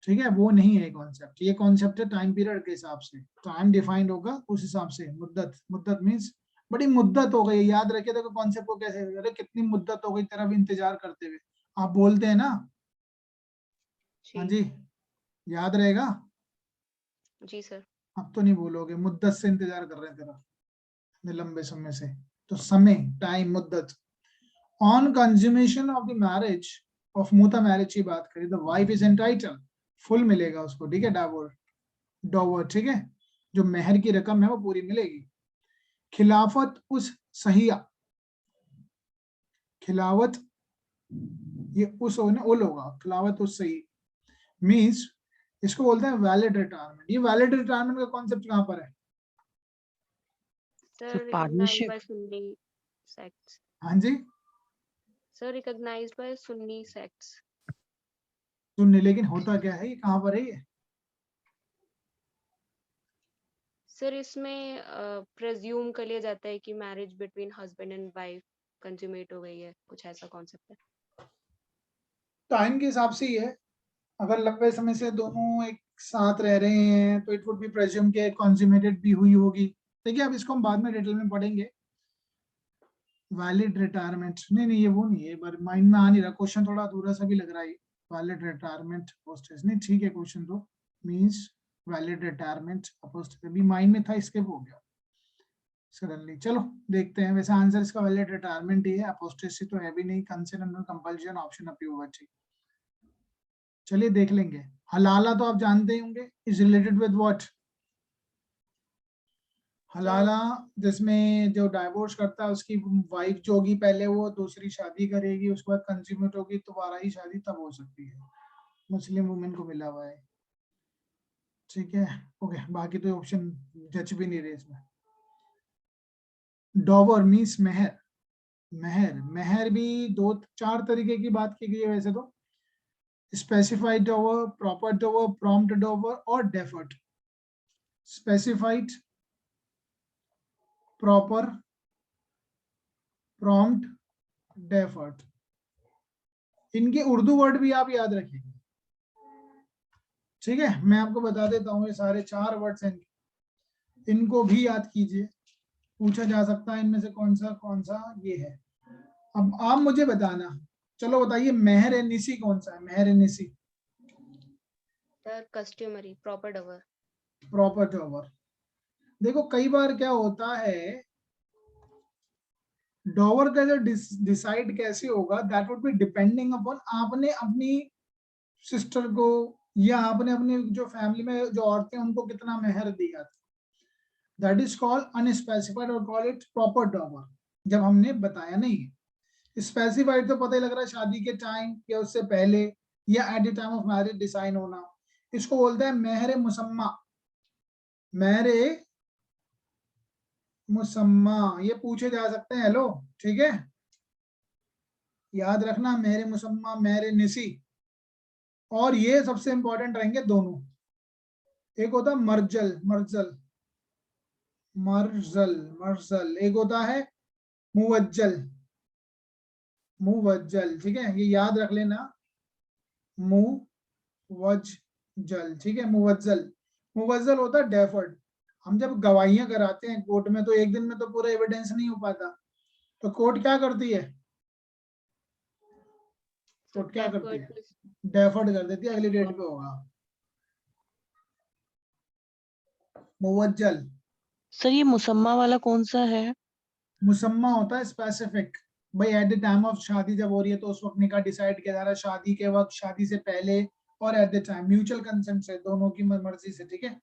ठीक है, वो नहीं है कॉन्सेप्ट, ये कॉन्सेप्ट है टाइम पीरियड के हिसाब से, टाइम डिफाइंड होगा उस हिसाब से। मुद्दत मींस बड़ी मुद्दत हो गई, याद रखिए, देखो कॉन्सेप्ट को कैसे, अरे कितनी मुद्दत हो गई तेरा भी इंतजार करते हुए, आप बोलते हैं ना, हाँ जी, याद रहेगा? जी सर। अब तो नहीं बोलोगे, मुद्दत से इंतजार कर रहे हैं तेरा लंबे समय से, तो समय, टाइम, मुद्दत। On consummation of the marriage of मुता मैरिज की बात करें, the wife is entitled, full मिलेगा उसको, ठीक है, डॉवर, ठीक है, जो मेहर की रकम है वो पूरी मिलेगी। खिलाफत उस सहिया, खिलावत ये उस उल होगा, खिलावत उस सही मींस इसको बोलते हैं वैलिड रिटायरमेंट। ये वैलिड रिटायरमेंट का कॉन्सेप्ट कहां पर है? Sir partnership. recognized by Sunni sects. हाँ जी, Sir recognized by Sunni sects. सुनने, लेकिन होता क्या है, ये कहां पर है? ये सर इसमें प्रेज्यूम कर लिया जाता है कि marriage between husband and wife consummate हो गई है, कुछ ऐसा कॉन्सेप्ट है। टाइम के हिसाब से ही है, अगर लंबे समय से दोनों एक साथ रह रहे हैं तो इट वुड बी प्रेज्यूम के कंज्यूमेटेड भी हुई होगी। ठीक है, अब इसको हम बाद में डिटेल में पढ़ेंगे। वैलिड रिटायरमेंट, नहीं ये वो नहीं है, पर माइंड में आ नहीं रहा, क्वेश्चन थोड़ा अधूरा सा भी लग रहा है। वैलिड रिटायरमेंट अपोस्टेसी, नहीं ठीक है, क्वेश्चन तो मींस वैलिड रिटायरमेंट अपोस्टेसी भी माइंड में था, स्किप हो गया सडनली। चलो देखते हैं, वैसे आंसर इसका वैलिड रिटायरमेंट ही है, अपोस्टेसी तो है भी नहीं। कंसेंट अंडर कंपल्शन ऑप्शन अपनी होगा। ठीक, चलिए देख लेंगे। हलाला तो आप जानते ही होंगे, इज रिलेटेड विद व्हाट? हलाला जिसमें जो डाइवोर्स करता है उसकी वाइफ जो होगी पहले वो दूसरी शादी करेगी, उसके बाद कंज्यूमेट होगी, दोबारा ही शादी तब हो सकती है, मुस्लिम वुमेन को मिला हुआ है। ठीक है, ओके, बाकी तो ऑप्शन जच भी नहीं रहे इसमें। डॉवर मीन्स मेहर। मेहर भी दो चार तरीके की बात की गई है वैसे तो, specified dower, proper dower, prompt dower और deferred. Specified, proper, prompt, deferred, इनके उर्दू वर्ड भी आप याद रखिएगा। ठीक है, मैं आपको बता देता हूँ, ये सारे 4 वर्ड्स हैं, इनको भी याद कीजिए, पूछा जा सकता है इनमें से कौन सा ये है। अब आप मुझे बताना, चलो बताइए, मेहर निसी कौन सा है? मेहर निसी customary proper dower. Proper dower. देखो कई बार क्या होता है, डॉवर का जो डिसाइड कैसे होगा, that would be depending upon आपने अपनी सिस्टर को या आपने अपनी जो फैमिली में जो औरतें उनको कितना मेहर दिया था। दैट इज कॉल्ड अनस्पेसिफाइड और कॉल इट प्रॉपर डॉवर, जब हमने बताया नहीं है। स्पेसिफाइड तो पता ही लग रहा है शादी के टाइम या उससे पहले या eight the time of marriage decide होना, इसको बोलते हैं मेहर मुसम्मा। मेहर मुसम्मा ये पूछे जा सकते हैं, हेलो, ठीक है, याद रखना, मेहर मुसम्मा, मेहर निसी, और ये सबसे इंपॉर्टेंट रहेंगे दोनों। एक होता है मर्जल, मर्जल, एक होता है मुवज्जल, ठीक है, ये याद रख लेना, मुवज्जल, ठीक है, मुवज्जल होता है डेफर्ड। हम जब गवाहियां कराते हैं कोर्ट में तो एक दिन में तो पूरा एविडेंस नहीं हो पाता, तो कोर्ट क्या करती है? कोर्ट क्या करती है? डेफर्ड कर देती है, अगली डेट पे होगा। मुवज्जल। सर ये मुसम्मा वाला कौन सा है? मुसम्मा होता है स्पेसिफिक, भाई एट द टाइम ऑफ शादी जब हो रही है तो उस वक्त निकाह डिसाइड किया जा रहा है, शादी के वक्त, शादी से पहले और at the time, mutual consent से, दोनों की मर्जी से, ठीक है,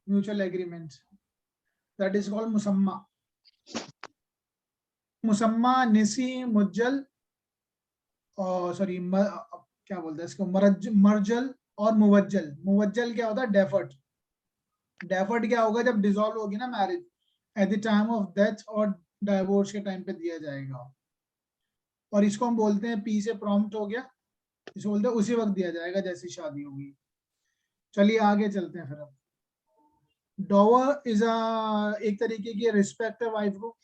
mutual agreement, that is called मुसम्मा। मुसम्मा, निसी, मुज्जल, और सॉरी क्या बोलते हैं इसको, मर्जल और मुवज्जल। मुवज्जल क्या होता है? डेफर्ड। डेफर्ड क्या होगा? जब डिसॉल्व होगी ना marriage, eight the time of death और डाइवोर्स के टाइम पे दिया जाएगा, और इसको हम बोलते हैं पी से प्रॉम्प्ट हो गया, इसको बोलते हैं उसी वक्त दिया जाएगा जैसी शादी होगी। चलिए आगे चलते हैं फिर। अब डॉवर इज एक तरीके की रिस्पेक्ट है वाइफ को,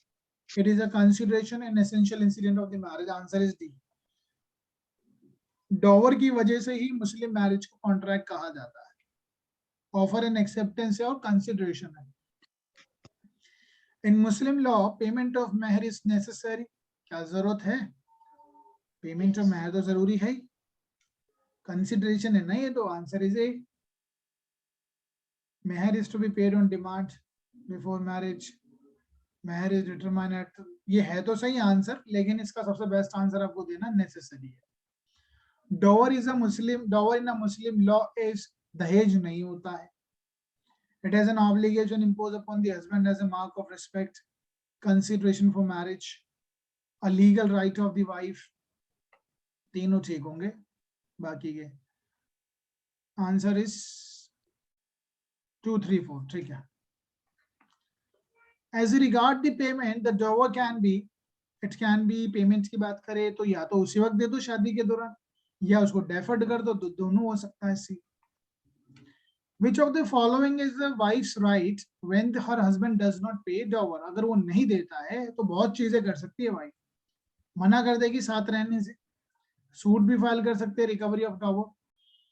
it is a consideration and essential incident of the marriage, answer is D. डॉवर की वजह से ही मुस्लिम मैरिज को कॉन्ट्रैक्ट कहा जाता है, ऑफर एंड एक्सेप्टेंस है और कंसिडरेशन है। In Muslim law payment of मेहर इज नेसेसरी, क्या जरूरत है? पेमेंट ऑफ मेहर तो जरूरी है, कंसिडरेशन है नहीं है, तो answer is A. Mehr is to be paid on demand before marriage, mehr is determined at, ये है तो सही आंसर, लेकिन इसका सबसे बेस्ट आंसर आपको देना नेसेसरी है। डॉवर is a Muslim, डॉवर in a Muslim law is, दहेज नहीं होता है। It has an obligation imposed upon the husband as a mark of respect, consideration for marriage, a legal right of the wife, तीनों ठीक होंगे बाकी के। आंसर इज 2, 3, 4, ठीक है। As regard the payment, the dower can be, it can be, payment की बात करें तो या तो उसी वक्त दे दो शादी के दौरान, या उसको डेफर्ड कर दो, तो दोनों हो सकता है। सी Which of the following is the wife's right when her husband does not pay dower? अगर वो नहीं देता है तो बहुत चीजें कर सकती है वाइफ, मना कर देगी साथ रहने से, सूट भी फाइल कर सकते हैं recovery of dower,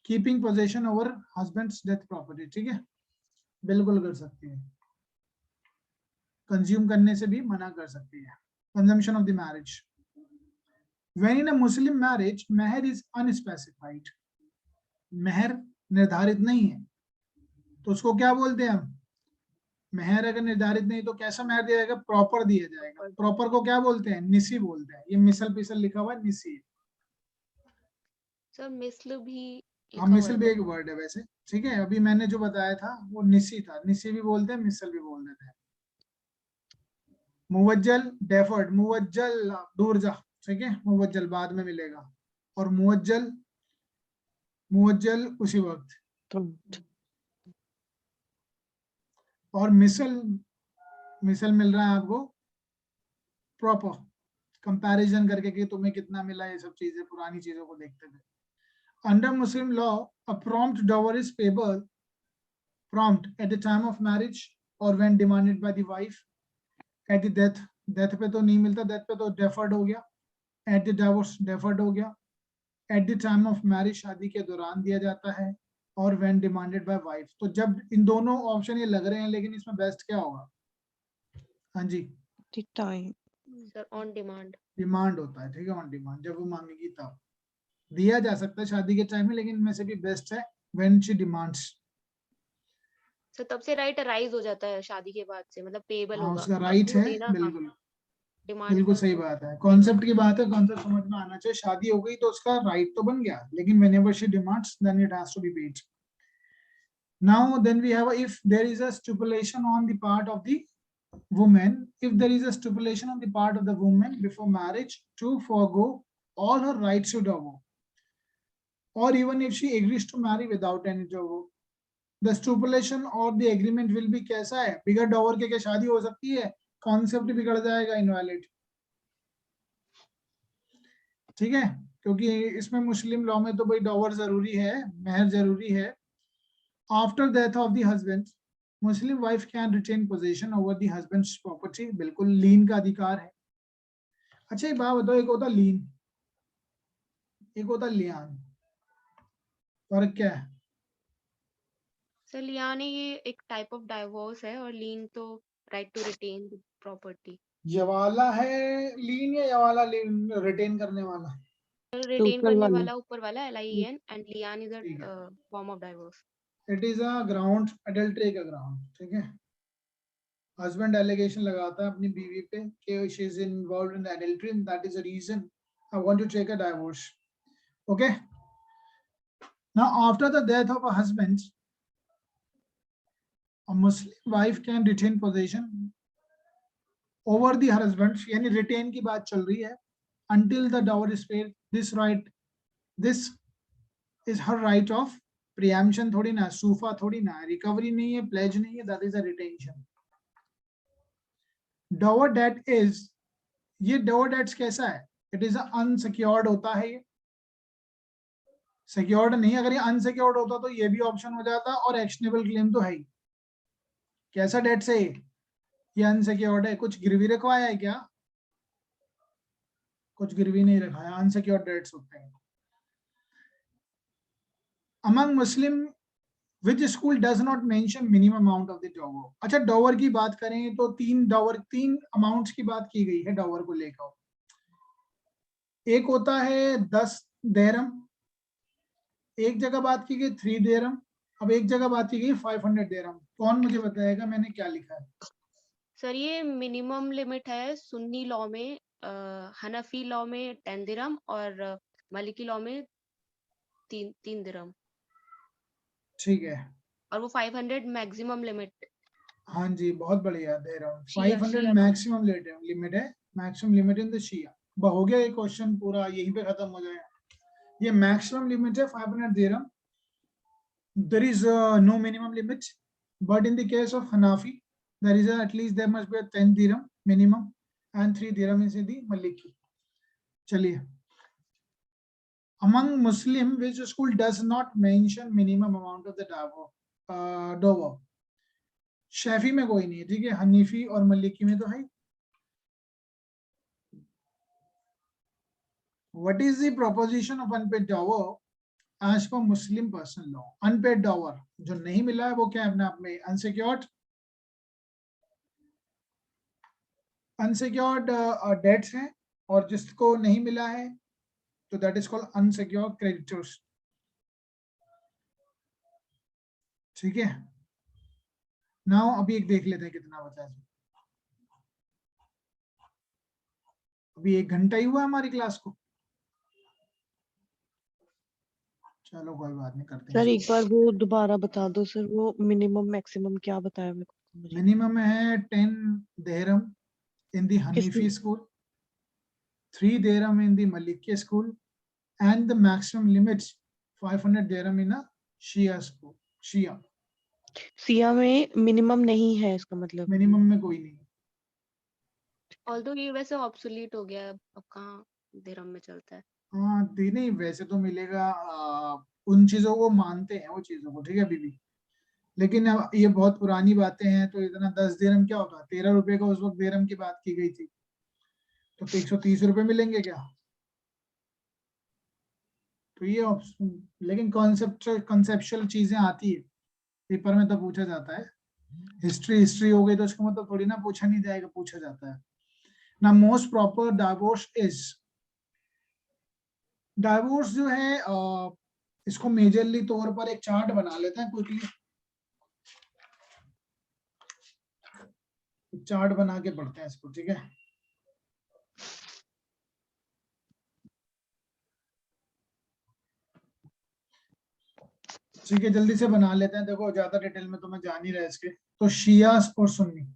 keeping possession over husband's death property, ठीक है, बिल्कुल कर सकती है, कंज्यूम करने से भी मना कर सकती है। Consumption of the marriage, when in a Muslim marriage महर इज अनस्पेसिफाइड, महर निर्धारित नहीं है, तो उसको क्या बोलते हैं हम, महर अगर निर्धारित नहीं तो कैसा महर दिया जाएगा, प्रॉपर दिया जाएगा। प्रॉपर को क्या बोलते हैं, निसी बोलते हैं। ये मिसल पिसल लिखा हुआ है, निसी। सर मिस्ल भी हाँ, लिखा हुआ मिसल है भी एक बट वर्ड है वैसे, ठीक है। अभी मैंने जो बताया था वो निसी था, निसी भी बोलते हैं, मिसल भी बोल देते हैं। मुवज्जल डेफर्ड, मुवज्जल दूर जा, ठीक है, मुवज्जल बाद में मिलेगा, और मुवज्जल मुवज्जल उसी वक्त। Prompt. और मिसल मिसल मिल रहा है आपको प्रॉपर, कंपैरिजन करके कि तुम्हें कितना मिला, ये सब चीजें पुरानी चीजों को देखते थे। Under Muslim law a prompt डॉवर is payable prompt at the time of marriage or when demanded by the wife, at the death, death पे तो नहीं मिलता, death पे तो deferred हो गया, at the divorce deferred हो गया, at the time of marriage शादी के दौरान दिया जाता है, और when demanded by wife। तो जब इन दोनों ऑप्शन ये लग रहे हैं, लेकिन इसमें बेस्ट क्या होगा? हाँ जी, The time. Sir on demand. Demand होता है, ठीक है, ऑन डिमांड, जब वो मांगेगी तब दिया जा सकता है शादी के टाइम में, लेकिन इनमें से भी बेस्ट है when she demands। सर तब से राइट राइज हो जाता है शादी के बाद से, मतलब पेबल हाँ, होगा उसका अब राइट वो है, देना। हाँ, बिल्कुल डिमांड बिल्कुल का सही वो बात है, पेबल कॉन्सेप्ट की बात है, कॉन्सेप्ट समझ में आना चाहिए। शादी हो गई तो उसका राइट तो बन गया, लेकिन whenever she demands then it has to be paid। Now then we have if there is a stipulation on the part of the woman, if there is a stipulation on the part of the woman before marriage to forego all her rights to divorce, or even if she agrees to marry without any divorce, the stipulation or the agreement will be कैसा है, बिगड़ डॉवर के क्या शादी हो सकती है, concept बिगड़ जाएगा, इनवैलिड, ठीक है, क्योंकि इसमें मुस्लिम लॉ में तो भाई डॉवर जरूरी है, मेहर जरूरी है। After death of the husband Muslim wife can retain position over the husband's property, बिल्कुल लीन का अधिकार है। अच्छा एक बात बताओ, एक होता लीन, एक होता लियान, फर्क क्या है? सर लियाने ये एक टाइप ऑफ डाइवोर्स है और लीन तो राइट टू रिटेन प्रॉपर्टी। ये वाला है लीन या ये वाला लीन रिटेन करने वाला? रिटेन ऊपर करने वाला। वाला ऊपर वाला LIEN and Lian is a ठीक है, form of divorce. It is a ground, adultery का ग्राउंड, ठीक है। हस्बैंड एलिगेशन लगाता है अपनी बीवी पे कि she is involved in adultery and that is the reason I want to take a divorce. Okay, now after the death of a husband a Muslim wife can retain possession over the husband, यानी retain की बात चल रही है, until the dower is paid। This right, this is her right of preemption, थोड़ी ना, sofa थोड़ी ना, रिकवरी नहीं है, pledge नहीं है, that is a retention। Dower debt is, ये dower debts कैसा है, it is a unsecured होता है, ये secured नहीं, अगर ये unsecured होता तो ये भी ऑप्शन हो जाता, और actionable claim तो है ही। कैसा डेट से ये अनसिक्योर्ड है, कुछ गिरवी रखवाया है क्या? कुछ गिरवी नहीं रखा है, अनसिक्योर्ड डेट्स होते हैं। Among Muslim which school does not mention minimum amount of the डॉवर। अच्छा डॉवर की बात करें तो तीन अमाउंट्स की बात की गई है डॉवर को लेकर। एक होता है 10 दिरहम, एक जगह बात की गई 3 दिरहम, अब एक जगह बात की गई 500 दिरहम। कौन मुझे बताएगा मैंने क्या लिखा है? सर ये मिनिमम लिमिट है सुन्नी लॉ में, हनफी लॉ में 10 दिरहम और मलिकी लॉ में 3 दिरहम, ठीक है, और वो 500 मैक्सिमम लिमिट। हाँ जी, बहुत बढ़िया, दे रहा हूँ। शिया 500 शिया लॉ। मैक्सिमम लिमिट है, मैक्सिमम लिमिट इन द शिया। हो गया ये क्वेश्चन पूरा, यहीं पे खत्म हो जाएगा। ये मैक्सिमम लिमिट है 500 दिरहम, there is no minimum limit, but in the case of Hanafi there is at least there must be a 10 dirham minimum and 3 dirham is the Maliki। चलिए, among Muslim which school does not mention minimum amount of the dower? Chaffee में कोई नहीं है, ठीक है, हनीफी और Maliki में तो है। What is the proposition of unpaid dower as per Muslim personal law. Unpaid dower जो नहीं मिला है वो क्या है अपने आप में अनसिक्योर्ड डेट्स हैं, और जिसको नहीं मिला है तो that is called unsecured creditors. ठीक है, नाउ अभी एक देख लेते हैं कितना बचा है। अभी 1 घंटा ही हुआ है हमारी क्लास को। चलो कोई बात नहीं, करते सर हैं। एक बार वो दोबारा बता दो सर, वो मिनिमम मैक्सिमम क्या बताया मेरे को समझ नहीं मिनिमम है 10 dirham in the आया। किस Hanifi school, 3 dirham in the Maliki school, and the maximum limits 500 dirham in a Shia school. Shia Siya में मिनिमम नहीं है इसका मतलब? मिनिमम में कोई नहीं। ऑल्दो ये वैसे ऑब्सोलीट हो गया है, अब कहाँ दिरहम में चलता है। हाँ नहीं, वैसे तो मिलेगा, उन चीजों को मानते हैं वो चीजों को, ठीक है अभी भी, लेकिन अब ये बहुत पुरानी बातें हैं, तो इतना 10 dirham क्या होता है, 13 रुपए का उस वक्त dirham की बात की गई थी, तो 130 रुपए मिलेंगे क्या? तो ये लेकिन कॉन्सेप्चुअल चीजें आती है, पेपर में तो पूछा जाता है। हिस्ट्री हो गई तो उसका मतलब थोड़ी ना पूछा नहीं जाएगा, पूछा जाता है ना। Most proper divorce is, divorce जो है इसको मेजरली तौर पर एक चार्ट बना लेते हैं क्विकली, चार्ट बना के पढ़ते हैं इसको, ठीक है। ठीक है, जल्दी से बना लेते हैं। देखो ज्यादा डिटेल में तो मैं जान ही रहा इसके। तो शियास और सुन्नी,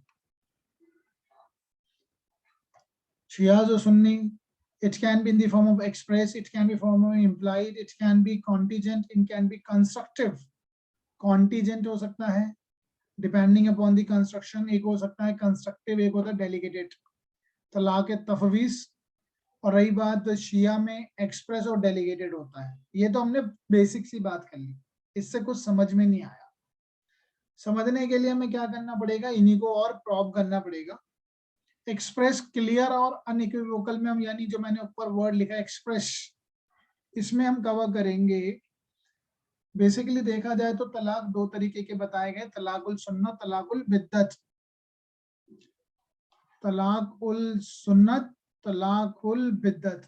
शियास और Sunni, it can be in the form of express, it can be form of implied, it can be contingent, it can be constructive। contingent हो सकता है डिपेंडिंग अपॉन द कंस्ट्रक्शन, एक हो सकता है कंस्ट्रक्टिव, एक होता है डेलीगेटेड, तलाक तफवीज। और रही बात शिया में, एक्सप्रेस और डेलीगेटेड होता है। ये तो हमने बेसिक सी बात कर ली, इससे कुछ समझ में नहीं आया। समझने के लिए हमें क्या करना पड़ेगा, इन्हीं को और प्रॉप करना पड़ेगा। एक्सप्रेस क्लियर और अनइक्विवोकल में हम, यानी जो मैंने ऊपर वर्ड लिखा एक्सप्रेस, इसमें हम कवर करेंगे। बेसिकली देखा जाए तो तलाक 2 तरीके के बताए गए, तलाकुल सुन्नत, तलाकुल बिद्दत। तलाकुल सुन्नत, तलाकुल बिद्दत।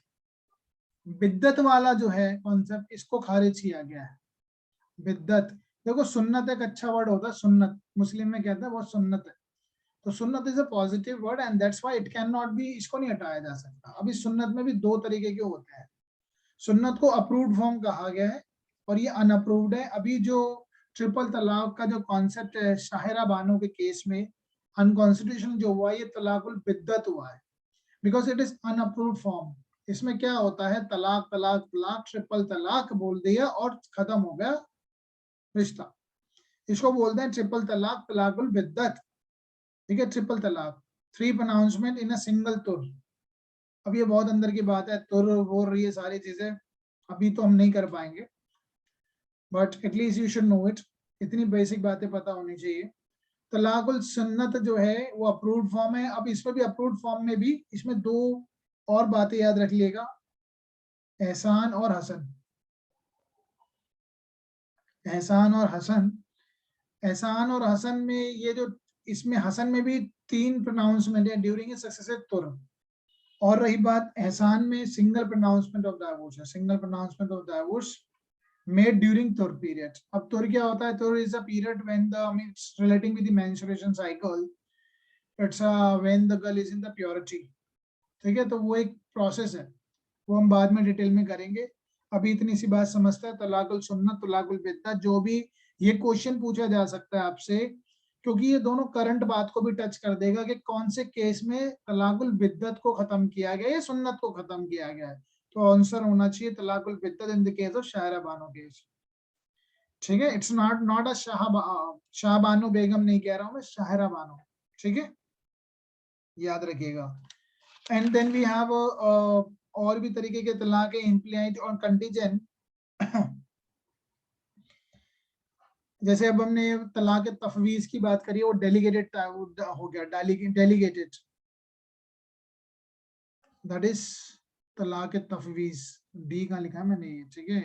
बिद्दत वाला जो है कॉन्सेप्ट, इसको खारिज किया गया है। बिद्दत, देखो सुन्नत एक अच्छा वर्ड होता है, सुन्नत मुस्लिम में कहते हैं वो सुन्नत है, तो सुन्नत is a positive word and that's why it can not B, इसको नहीं हटाया जा सकता। अभी सुन्नत में भी 2 तरीके के होते हैं। सुन्नत को अप्रूव्ड फॉर्म कहा गया है और ये अनअप्रूव्ड है। अभी जो ट्रिपल तलाक का जो कॉन्सेप्ट है शाहिरा बानो के केस में अनकॉन्स्टिट्यूशनल जो हुआ, ये तलाकुल बिद्दत हुआ है, because it is unapproved form. इसमें क्या होता है, तलाक तलाक तलाक, ट्रिपल तलाक बोल दिया और खत्म हो गया रिश्ता। इसको बोलते हैं ट्रिपल तलाक, तलाकुल बिद्दत, ठीक है। ट्रिपल तलाक, 3 प्रोनाउंसमेंट इन अ सिंगल तुर। अब ये बहुत अंदर की बात है, तुर वो ये सारी चीजें अभी तो हम नहीं कर पाएंगे, but at least you should know it, इतनी बेसिक बातें पता होनी चाहिए। तलाकुल सुन्नत जो है वो अप्रूव्ड फॉर्म है। अब इसमें भी अप्रूव्ड फॉर्म में भी इसमें 2 और बातें याद रख लिएगा, एहसान और हसन। एहसान और हसन, एहसान और हसन में ये जो, इसमें हसन में भी 3 प्रोनाउंसमेंट है ड्यूरिंग ए सक्सेसिव तुर। और रही बात एहसान में, सिंगल प्रोनाउंसमेंट ऑफ डाइवोर्स है, single pronouncement of divorce made during तुर पीरियड। अब तुर क्या होता है, तुर is a period when the means relating with the menstruation cycle, it's when the girl is in the purity, ठीक है। तो वो एक प्रोसेस है, वो हम बाद में डिटेल में करेंगे। अभी इतनी सी बात समझते हैं, तलाकुल सुन्नत, तलाकुल बिद्दत। जो भी ये क्वेश्चन पूछा जा सकता है आपसे, क्योंकि ये दोनों करंट बात को भी टच कर देगा कि कौन से केस में तलाकुल बिद्दत को खत्म किया गया या सुन्नत को खत्म किया गया है। तो आंसर होना चाहिए तलाकुल बिद्दत in the case of Shahira Bano case, ठीक है। It's not a Shahbano Begum नहीं कह रहा हूं मैं, शाहिरा बानो, ठीक है, याद रखिएगा। एंड देन वी हैव और भी तरीके के तलाक है, इम्प्लाइड और कंटीजेंट। जैसे अब हमने तलाक तफवीज की बात करी, वो डेलीगेटेड हो गया, डेलीगेटेड, दैट इज तलाक तफवीज, डी का लिखा है मैंने, ठीक है,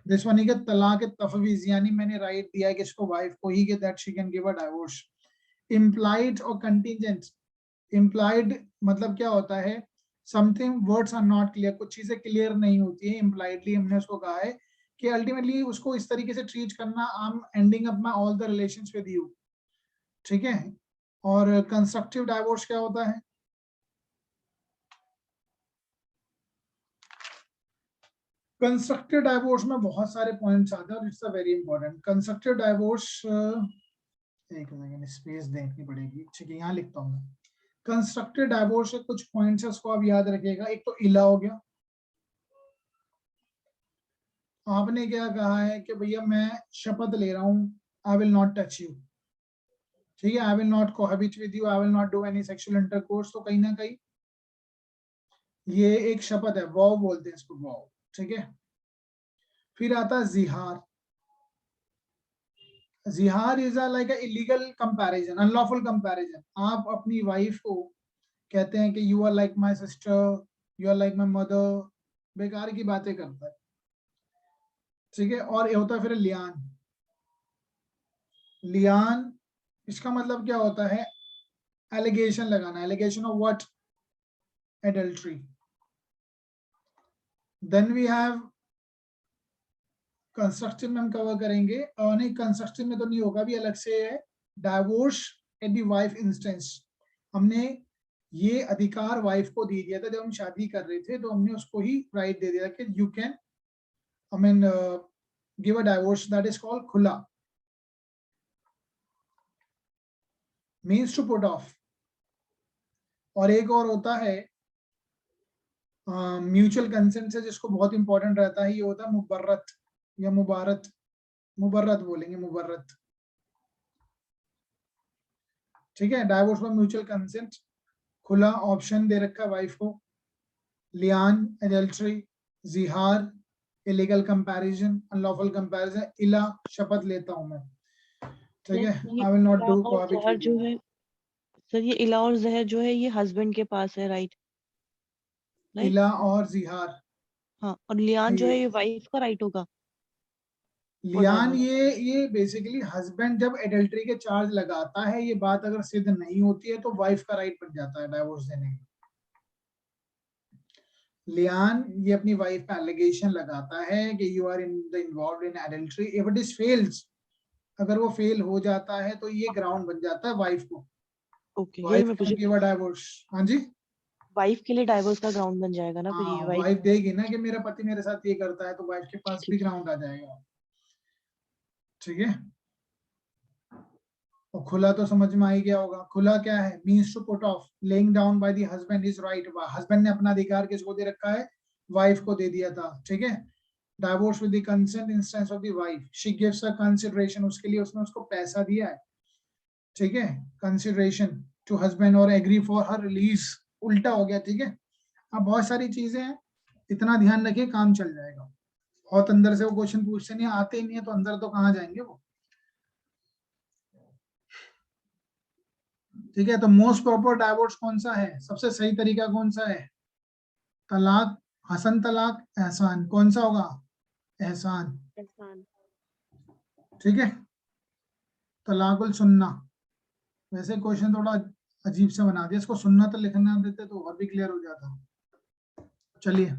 दिस वन ही तलाक तफवीज, यानी मैंने राइट दिया है कि इसको वाइफ को ही, that she can give a divorce. Implied और कंटीजेंट, इम्प्लाइड मतलब क्या होता है, something words are not clear, कुछ चीजें क्लियर नहीं होती है, इम्प्लाइडली हमने उसको कहा है कि अल्टीमेटली उसको इस तरीके से ट्रीट करना, I am ending up my all the relations with you, ठीक है। और कंस्ट्रक्टिव डाइवोर्स क्या होता है, कंस्ट्रक्टिव डाइवोर्स में बहुत सारे पॉइंट्स आते हैं और it's a very important. Constructive divorce, एक सेकंड स्पेस देखनी पड़ेगी, ठीक है, यहाँ लिखता हूँ। कंस्ट्रक्टिव डाइवोर्स के कुछ पॉइंट्स है, उसको आप याद रखिएगा। एक तो इला हो गया, आपने क्या कहा है कि भैया मैं शपथ ले रहा हूं, आई विल नॉट टच यू, ठीक है, आई will not cohabit with you, I will not do any sexual intercourse, तो कहीं ना कहीं ये एक शपथ है, वॉव बोलते हैं इसको, वॉव, ठीक है। फिर आता है जिहार, जिहार is like illegal comparison, unlawful comparison. आप अपनी वाइफ को कहते हैं कि you are like my sister, you are like my mother, बेकार की बातें करता है, ठीक है। और ये होता है फिर लियान, लियान इसका मतलब क्या होता है, एलिगेशन लगाना, allegation of what, adultery. Then we have constructive में हम कवर करेंगे, और नहीं कंस्ट्रक्टिव में तो नहीं होगा, भी अलग से है, divorce at the wife instance. हमने ये अधिकार वाइफ को दे दिया था जब हम शादी कर रहे थे, तो हमने उसको ही राइट दे दिया कि you can, I mean give a divorce, that is called खुला, मीन्स टू पुट ऑफ। और एक और होता है म्यूचुअल कंसेंट से, जिसको बहुत इंपॉर्टेंट रहता है, ये होता है मुबर्रत या मुबारत, मुबर्रत बोलेंगे, मुबर्रत, ठीक है। डाइवोर्स में म्यूचुअल कंसेंट, खुला ऑप्शन दे रखा है वाइफ को, लियान एडल्ट्री, जिहार इलीगल कंपैरिजन, अनलॉफुल कंपैरिजन, इला शपथ लेता हूं मैं, ठीक है, ये आई विल नॉट इला डू और कोहैबिट जहर विद जो यू। है सर, ये इला और जहर जो है ये हस्बैंड के पास है, राइट? राइट। इला और जिहार, हाँ, और लियान जो ये है ये वाइफ का राइट होगा फॉर लियान, डाइवोर्स। ये बेसिकली हस्बैंड जब एडल्ट्री के चार्ज लगाता है, ये बात अगर सिद्ध नहीं होती है तो वाइफ का राइट बन जाता है डाइवोर्स देने का। लियान ये अपनी वाइफ पे एलिगेशन लगाता है कि you are in the involved in adultery, if it is fails, अगर वो फेल हो जाता है तो ये ग्राउंड बन जाता है वाइफ को, ओके, यही वाइफ मैं कैन पूछी, गिव अ डाइवोर्स। हाँ जी, वाइफ के लिए डाइवोर्स का ग्राउंड बन जाएगा ना फिर हाँ ये वाइफ। वाइफ देगी ना कि मेरा पति मेरे साथ ये करता है, तो वाइफ के पास भी ठीक है। ग्राउंड आ जाएगा, ठीक है। और खुला तो समझ में आ ही गया होगा, खुला क्या है, means to put off, laying down by the husband is right, husband ने अपना अधिकार किसको दे रखा है, वाइफ को दे दिया था, ठीक है। Divorce with the consent instance of the wife, she gives a consideration, उसके लिए उसने उसको पैसा दिया है, ठीक है, कंसिडरेशन टू हस्बैंड और एग्री फॉर हर रिलीज, उल्टा हो गया, ठीक है। अब बहुत सारी चीजें हैं, इतना ध्यान रखिए काम चल जाएगा। बहुत अंदर से वो क्वेश्चन पूछते नहीं, आते ही नहीं है तो अंदर तो कहाँ जाएंगे वो, ठीक है। तो मोस्ट प्रॉपर डाइवोर्स कौन सा है, सबसे सही तरीका कौन सा है, तलाक, हसन तलाक, एहसान, कौन सा होगा, एहसान, एहसान। ठीक है। तलाकुल सुन्ना, वैसे क्वेश्चन थोड़ा अजीब से बना दिया, इसको सुन्ना तो लिखना देते तो और भी क्लियर हो जाता। चलिए,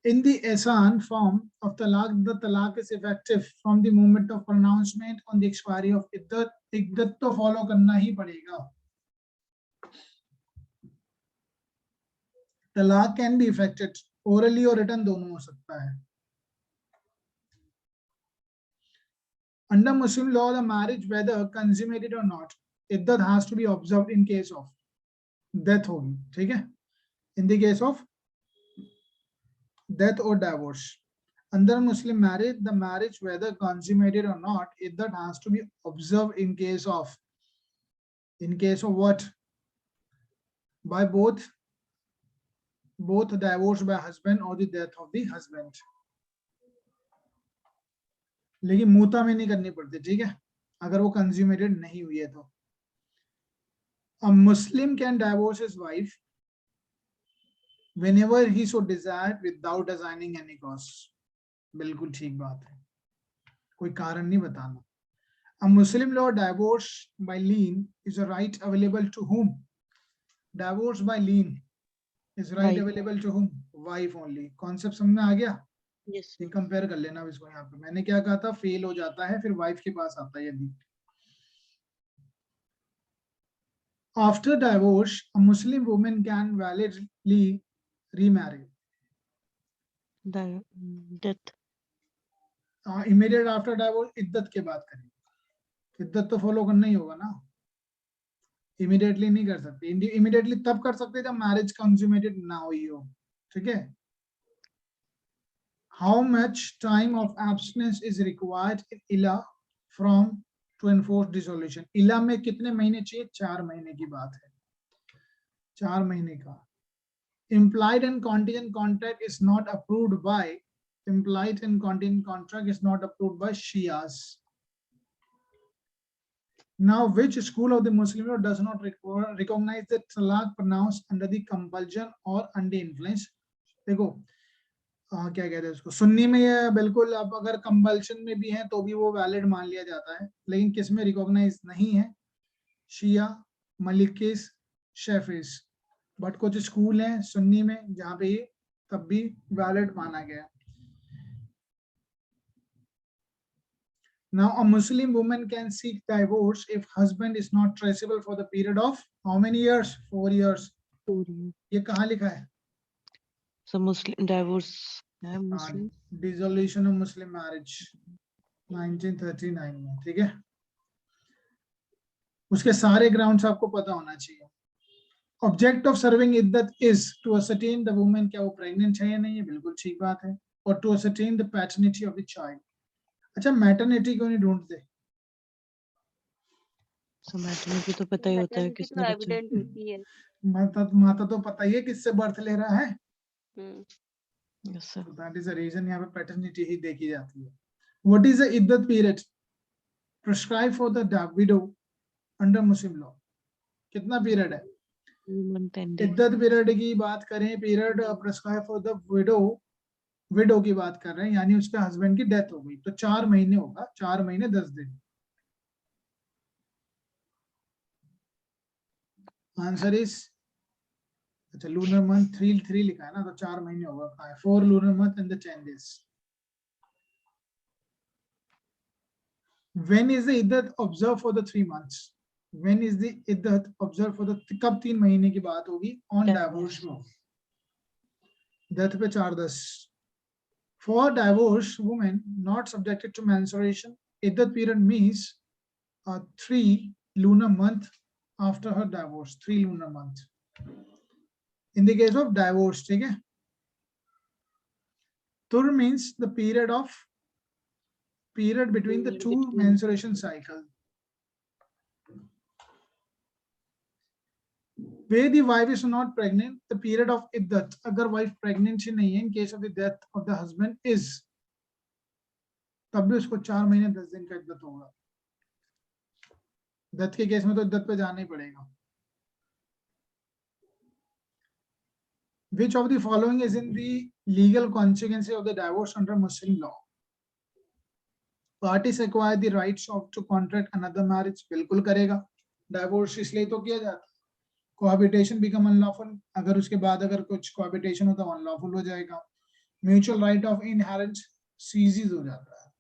in the ehsan form of talaq, the talaq is effective from the moment of pronouncement on the expiry of iddat, iddat तो follow करना ही पड़ेगा। तलाक कैन बी इफेक्टेड orally और written दोनों हो सकता है। Under Muslim law, the marriage, whether consummated or not, iddat has to be observed in case of death होगी, ठीक है, in the case of death or divorce. Under Muslim marriage, the marriage, whether consummated or not, iddat has to be observed in case of what? By both divorce by husband or the death of the husband. लेकिन मूता में नहीं करनी पड़ती, ठीक है, अगर वो consummated नहीं हुई है तो। A Muslim can divorce his wife whenever he so desired without assigning any cause. बिल्कुल ठीक बात है, कोई कारण नहीं बताना. A Muslim law divorce by lien is a right available to whom? Divorce by lien is right Wife. available to whom? Wife only. Concept समझ में आ गया? Yes, ये sir. कंपेयर कर लेना इसको. यहाँ पे मैंने क्या कहा था, फेल हो जाता है फिर वाइफ के पास आता है यदि. After divorce, a Muslim woman can validly remarry. The death. Immediate after divorce इद्दत के बात करें. इद्दत तो फॉलो करना ही होगा ना. इमीडिएटली नहीं कर सकते. इमीडिएटली तब कर सकते जब मैरिज कंज्यूमेटेड ना हुई हो. ठीक है. How much time of abstinence is required in ILA from to enforce dissolution? ILA में कितने महीने चाहिए? 4 महीने की बात है. 4 महीने का. Implied and contingent contract is not approved by. Implied and contingent contract is not approved by Shias. Now, which school of the Muslim law does not recognize the talaq pronounced under the compulsion or under influence? देखो क्या कहते हैं उसको, सुन्नी में ये बिल्कुल, अब अगर कंपल्शन में भी है तो भी वो वैलिड मान लिया जाता है, लेकिन किस में रिकॉग्नाइज नहीं है? शिया, मलिकिस, शेफिस. बट कुछ स्कूल हैं सुन्नी में जहाँ पे ये तब भी वैलिड माना गया. Now, a Muslim woman can seek divorce if husband is not traceable for the period of how many years? 4 years. 4 years. ये कहाँ लिखा है? So Muslim divorce है Muslim. Dissolution of Muslim marriage 1939 में. ठीक है. उसके सारे ग्राउंड्स आपको पता होना चाहिए. Object of serving iddat is to ascertain the woman क्या वो प्रेग्नेंट है या नहीं है. बिल्कुल ठीक बात है. और to ascertain the paternity of the child. अच्छा, मैटरनिटी क्यों नहीं ढूंढते? So maternity तो पता ही होता है Maternity किसने तो बच्चा. evident होती है. माता तो पता ही है किससे बर्थ ले रहा है. Yes, sir. So that is the reason यहाँ पे पैटर्निटी ही देखी जाती है. What is the iddat period prescribed for the widow under Muslim law? कितना पीरियड है? 2 months 10 days. इद्दत पीरियड की बात करें, period prescribe for the widow की बात कर रहे हैं, यानी उसके हस्बैंड की डेथ हो गई तो 4 महीने होगा. 4 महीने 10 दिन. आंसर इज, अच्छा लूनर मंथ 3 लिखा है ना, तो 4 महीने होगा. 4 lunar month and the 10 days. When is the iddat observed for the 3 months? When is the iddat observed for the, कब 3 महीने की बात होगी? On divorce law. डेथ पे 4-10. For divorced women not subjected to menstruation, iddat period means 3 lunar month after her divorce. 3 lunar month. In the case of divorce, ठीक है? Tur means the period between the 2 menstruation cycles. Where the wife is not pregnant, the period of iddat, अगर wife pregnant ही नहीं है, in case of the death of the husband is, तब भी उसको 4 महीने 10 दिन का इद्दत होगा. डेथ के केस में तो इद्दत पे जाना ही पड़ेगा. Which of the following is in the legal consequences of the divorce under Muslim law? Parties acquire the rights of to contract another marriage. बिल्कुल करेगा. Divorce इसलिए तो किया जाता है. Cohabitation become unlawful. अगर उसके बाद अगर कुछ cohabitation हो तो unlawful हो जाएगा. Mutual right of inheritance ceases हो जाता है.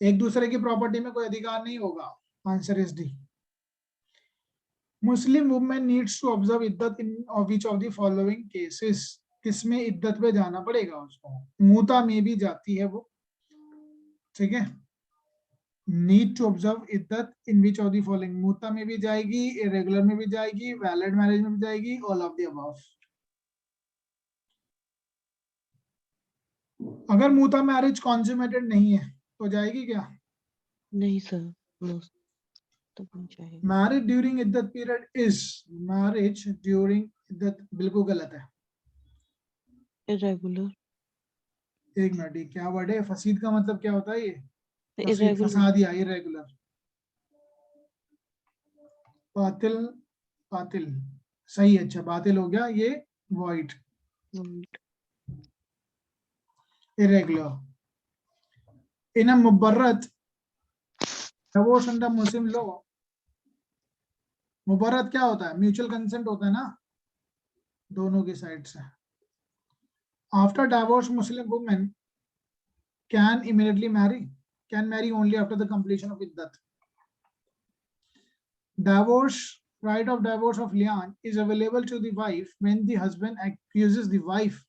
एक दूसरे की प्रॉपर्टी में कोई अधिकार नहीं होगा. Answer is D. Muslim woman needs to observe iddat in of which of the following cases? किसमें इद्दत पे जाना पड़ेगा उसको? मूता में भी जाती है वो. ठीक है. Need to observe iddat in which of the following? मूता में भी जाएगी, irregular में भी जाएगी, valid marriage में भी जाएगी, all of the above. अगर मूता मैरिज consummated नहीं है तो जाएगी क्या? नहीं सर, नो तो नहीं चाहिए. Marriage during iddat period is, marriage during iddat बिल्कुल गलत है. Irregular. एक मिनट, ये क्या वर्ड है? फसीद का मतलब क्या होता है? ये Irregular. फसाद या इरेगुलर. बातिल, बातिल सही है. अच्छा बातिल हो गया, ये void. irregular. In a mubarrat, divorce under Muslim law, मुबर्रत क्या होता है? म्यूचुअल कंसेंट होता है ना दोनों की साइड से. After divorce, Muslim women can immediately marry, can marry only after the completion of iddat. Divorce, right of divorce of li'an is available to the wife when the husband accuses the wife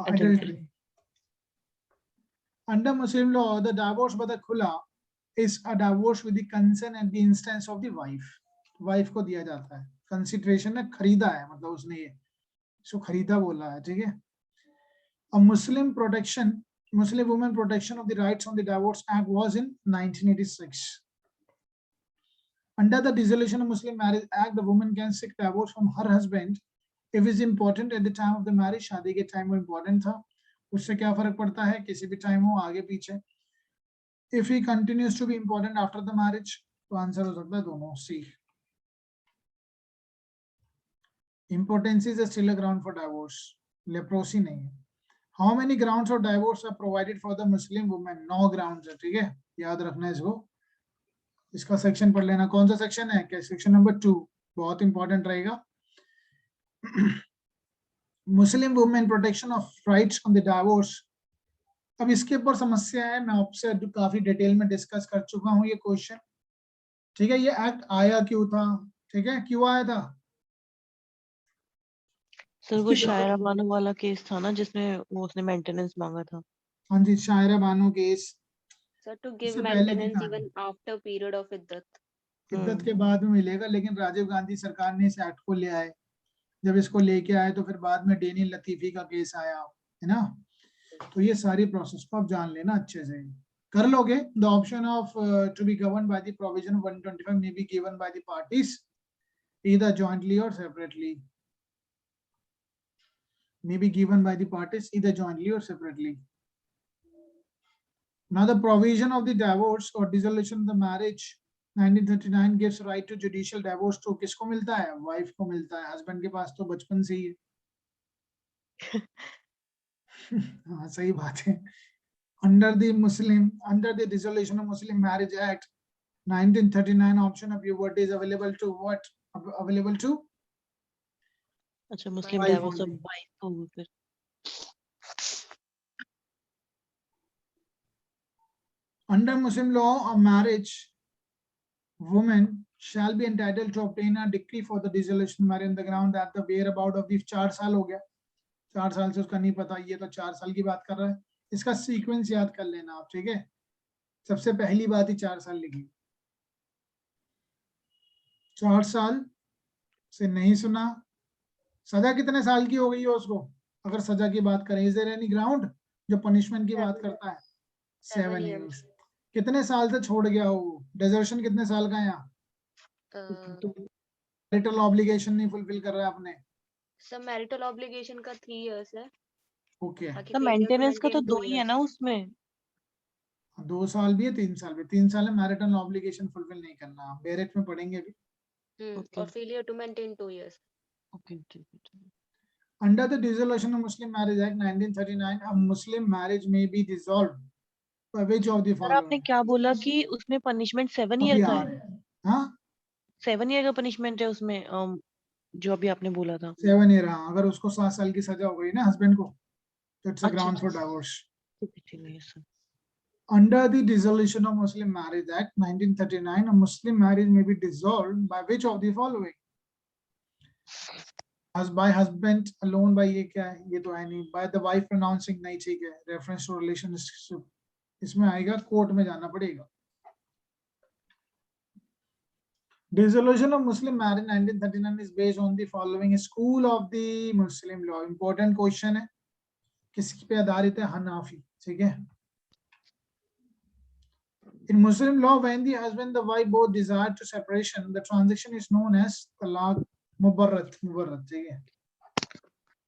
adultery. Under Muslim law, the divorce by the khula is a divorce with the consent and the instance of the wife. Wife को दिया जाता है. Consideration ने खरीदा है, मतलब उसने ये सो खरीदा बोला है, ठीक है. A Muslim women protection of the rights on the Divorce Act was in 1986. Under the Dissolution of Muslim Marriage Act, the woman can seek divorce from her husband if it is important at the time of the marriage. शादी के time वो important था, उससे क्या फर्क पड़ता है, किसी भी टाइम हो आगे पीछे. If he continues to be important after the marriage, तो आंसर हो सकता है दोनों. C. Importance is still a ground for divorce. Leprosy नहीं है. How many grounds of divorce are provided for the Muslim women? 9 grounds है, ठीक है, याद रखना है इसको. इसका सेक्शन पढ़ लेना. कौन सा सेक्शन है? क्या सेक्शन नंबर 2 बहुत इंपॉर्टेंट रहेगा. Muslim women protection of rights on the divorce. अब इसके ऊपर समस्या है, मैं आपसे काफी डिटेल में डिस्कस कर चुका हूं ये क्वेश्चन, ठीक है. ये एक्ट आया क्यों था, ठीक है, क्यों आया था? सर वो शायरा बानो वाला केस था ना जिसमें वो उसने मेंटेनेंस मांगा था. हाँ जी, Shayara Bano case. Sir to give इससे पहले की मेंटेनेंस कहानी. इवन आफ्टर पीरियड ऑफ इद्दत. इद्दत के बाद में मिलेगा, लेकिन राजीव गांधी सरकार ने इस एक्ट को ले आए. जब इसको लेके आए तो फिर बाद में डेनियल लतीफी का केस आया, है ना. तो ये सारी प्रोसेस को आप जान लेना अच्छे से, कर लोगे. The option of to be govern by the provision of 125 may be given by the parties either jointly or separately. May be given by the parties either jointly or separately. Now the provision of the divorce or dissolution of the marriage 1939 gives right to judicial divorce to किसको मिलता है? Wife को मिलता है. Husband के पास तो बचपन से ही है. हाँ सही बात है. Under the Dissolution of Muslim Marriage Act 1939, option of puberty is available to what? Available to? अच्छा, मुस्लिम Wife divorce of only. Wife होगा फिर. Under Muslim law, a marriage woman shall be entitled to obtain a decree for the dissolution of marriage on the ground that the whereabout of the 4 साल हो गया, 4 साल से उसका नहीं पता, ये तो 4 साल की बात कर रहा है. इसका सीक्वेंस याद कर लेना आप, ठीक है. सबसे पहली बात ही 4 साल लिखी. 4 साल से नहीं सुना, सजा कितने साल की हो गई है उसको? अगर सजा की बात करें, इज देयर एनी ग्राउंड जो पनिशमेंट की बात करता है? 7 years. कितने साल से छोड़ गया हो? डेजर्शन कितने साल का है यहाँ? मैरिटल ऑब्लिगेशन नहीं फुलफिल कर रहा है आपने. सर मैरिटल ऑब्लिगेशन का 3 years है. ओके. तो मेंटेनेंस का तो 2 ही है ना उसमें. 2 साल भी है, 3 साल भी. 3 साल है मैरिटल ऑब्लिगेशन फुलफिल नहीं करना. बेरेट में पढ़ेंगे अभी. और failure to maintain 2 years. Okay, ठीक है. Under the Dissolution of Muslim Marriage Act 1939, a Muslim marriage may be dissolved by which of the sir आपने following? क्या बोला कि उसमें पनिशमेंट 7 ईयर का है? हाँ 7 ईयर का पनिशमेंट है उसमें, जो अभी आपने बोला था. 7 year. हाँ, अगर उसको 7 साल की सजा हो गई ना हस्बैंड को, तो it's a ground for divorce. ठीक है sir. Under the Dissolution of Muslim Marriage Act 1939, a Muslim marriage may be dissolved by which of the following? As by husband alone, by ये क्या है? ये तो है नहीं. By the wife pronouncing, नहीं, ठीक है. Reference to relationship, इसमें आएगा, कोर्ट में जाना पड़ेगा. Dissolution of Muslim marriage 1939 is based on the following school of the Muslim law. Important question है, किसकी पे आधारित है? हनाफी, ठीक है. In Muslim law, when the husband and the wife both desire to separation, the transaction is known as talaq mubarrat, ठीक है.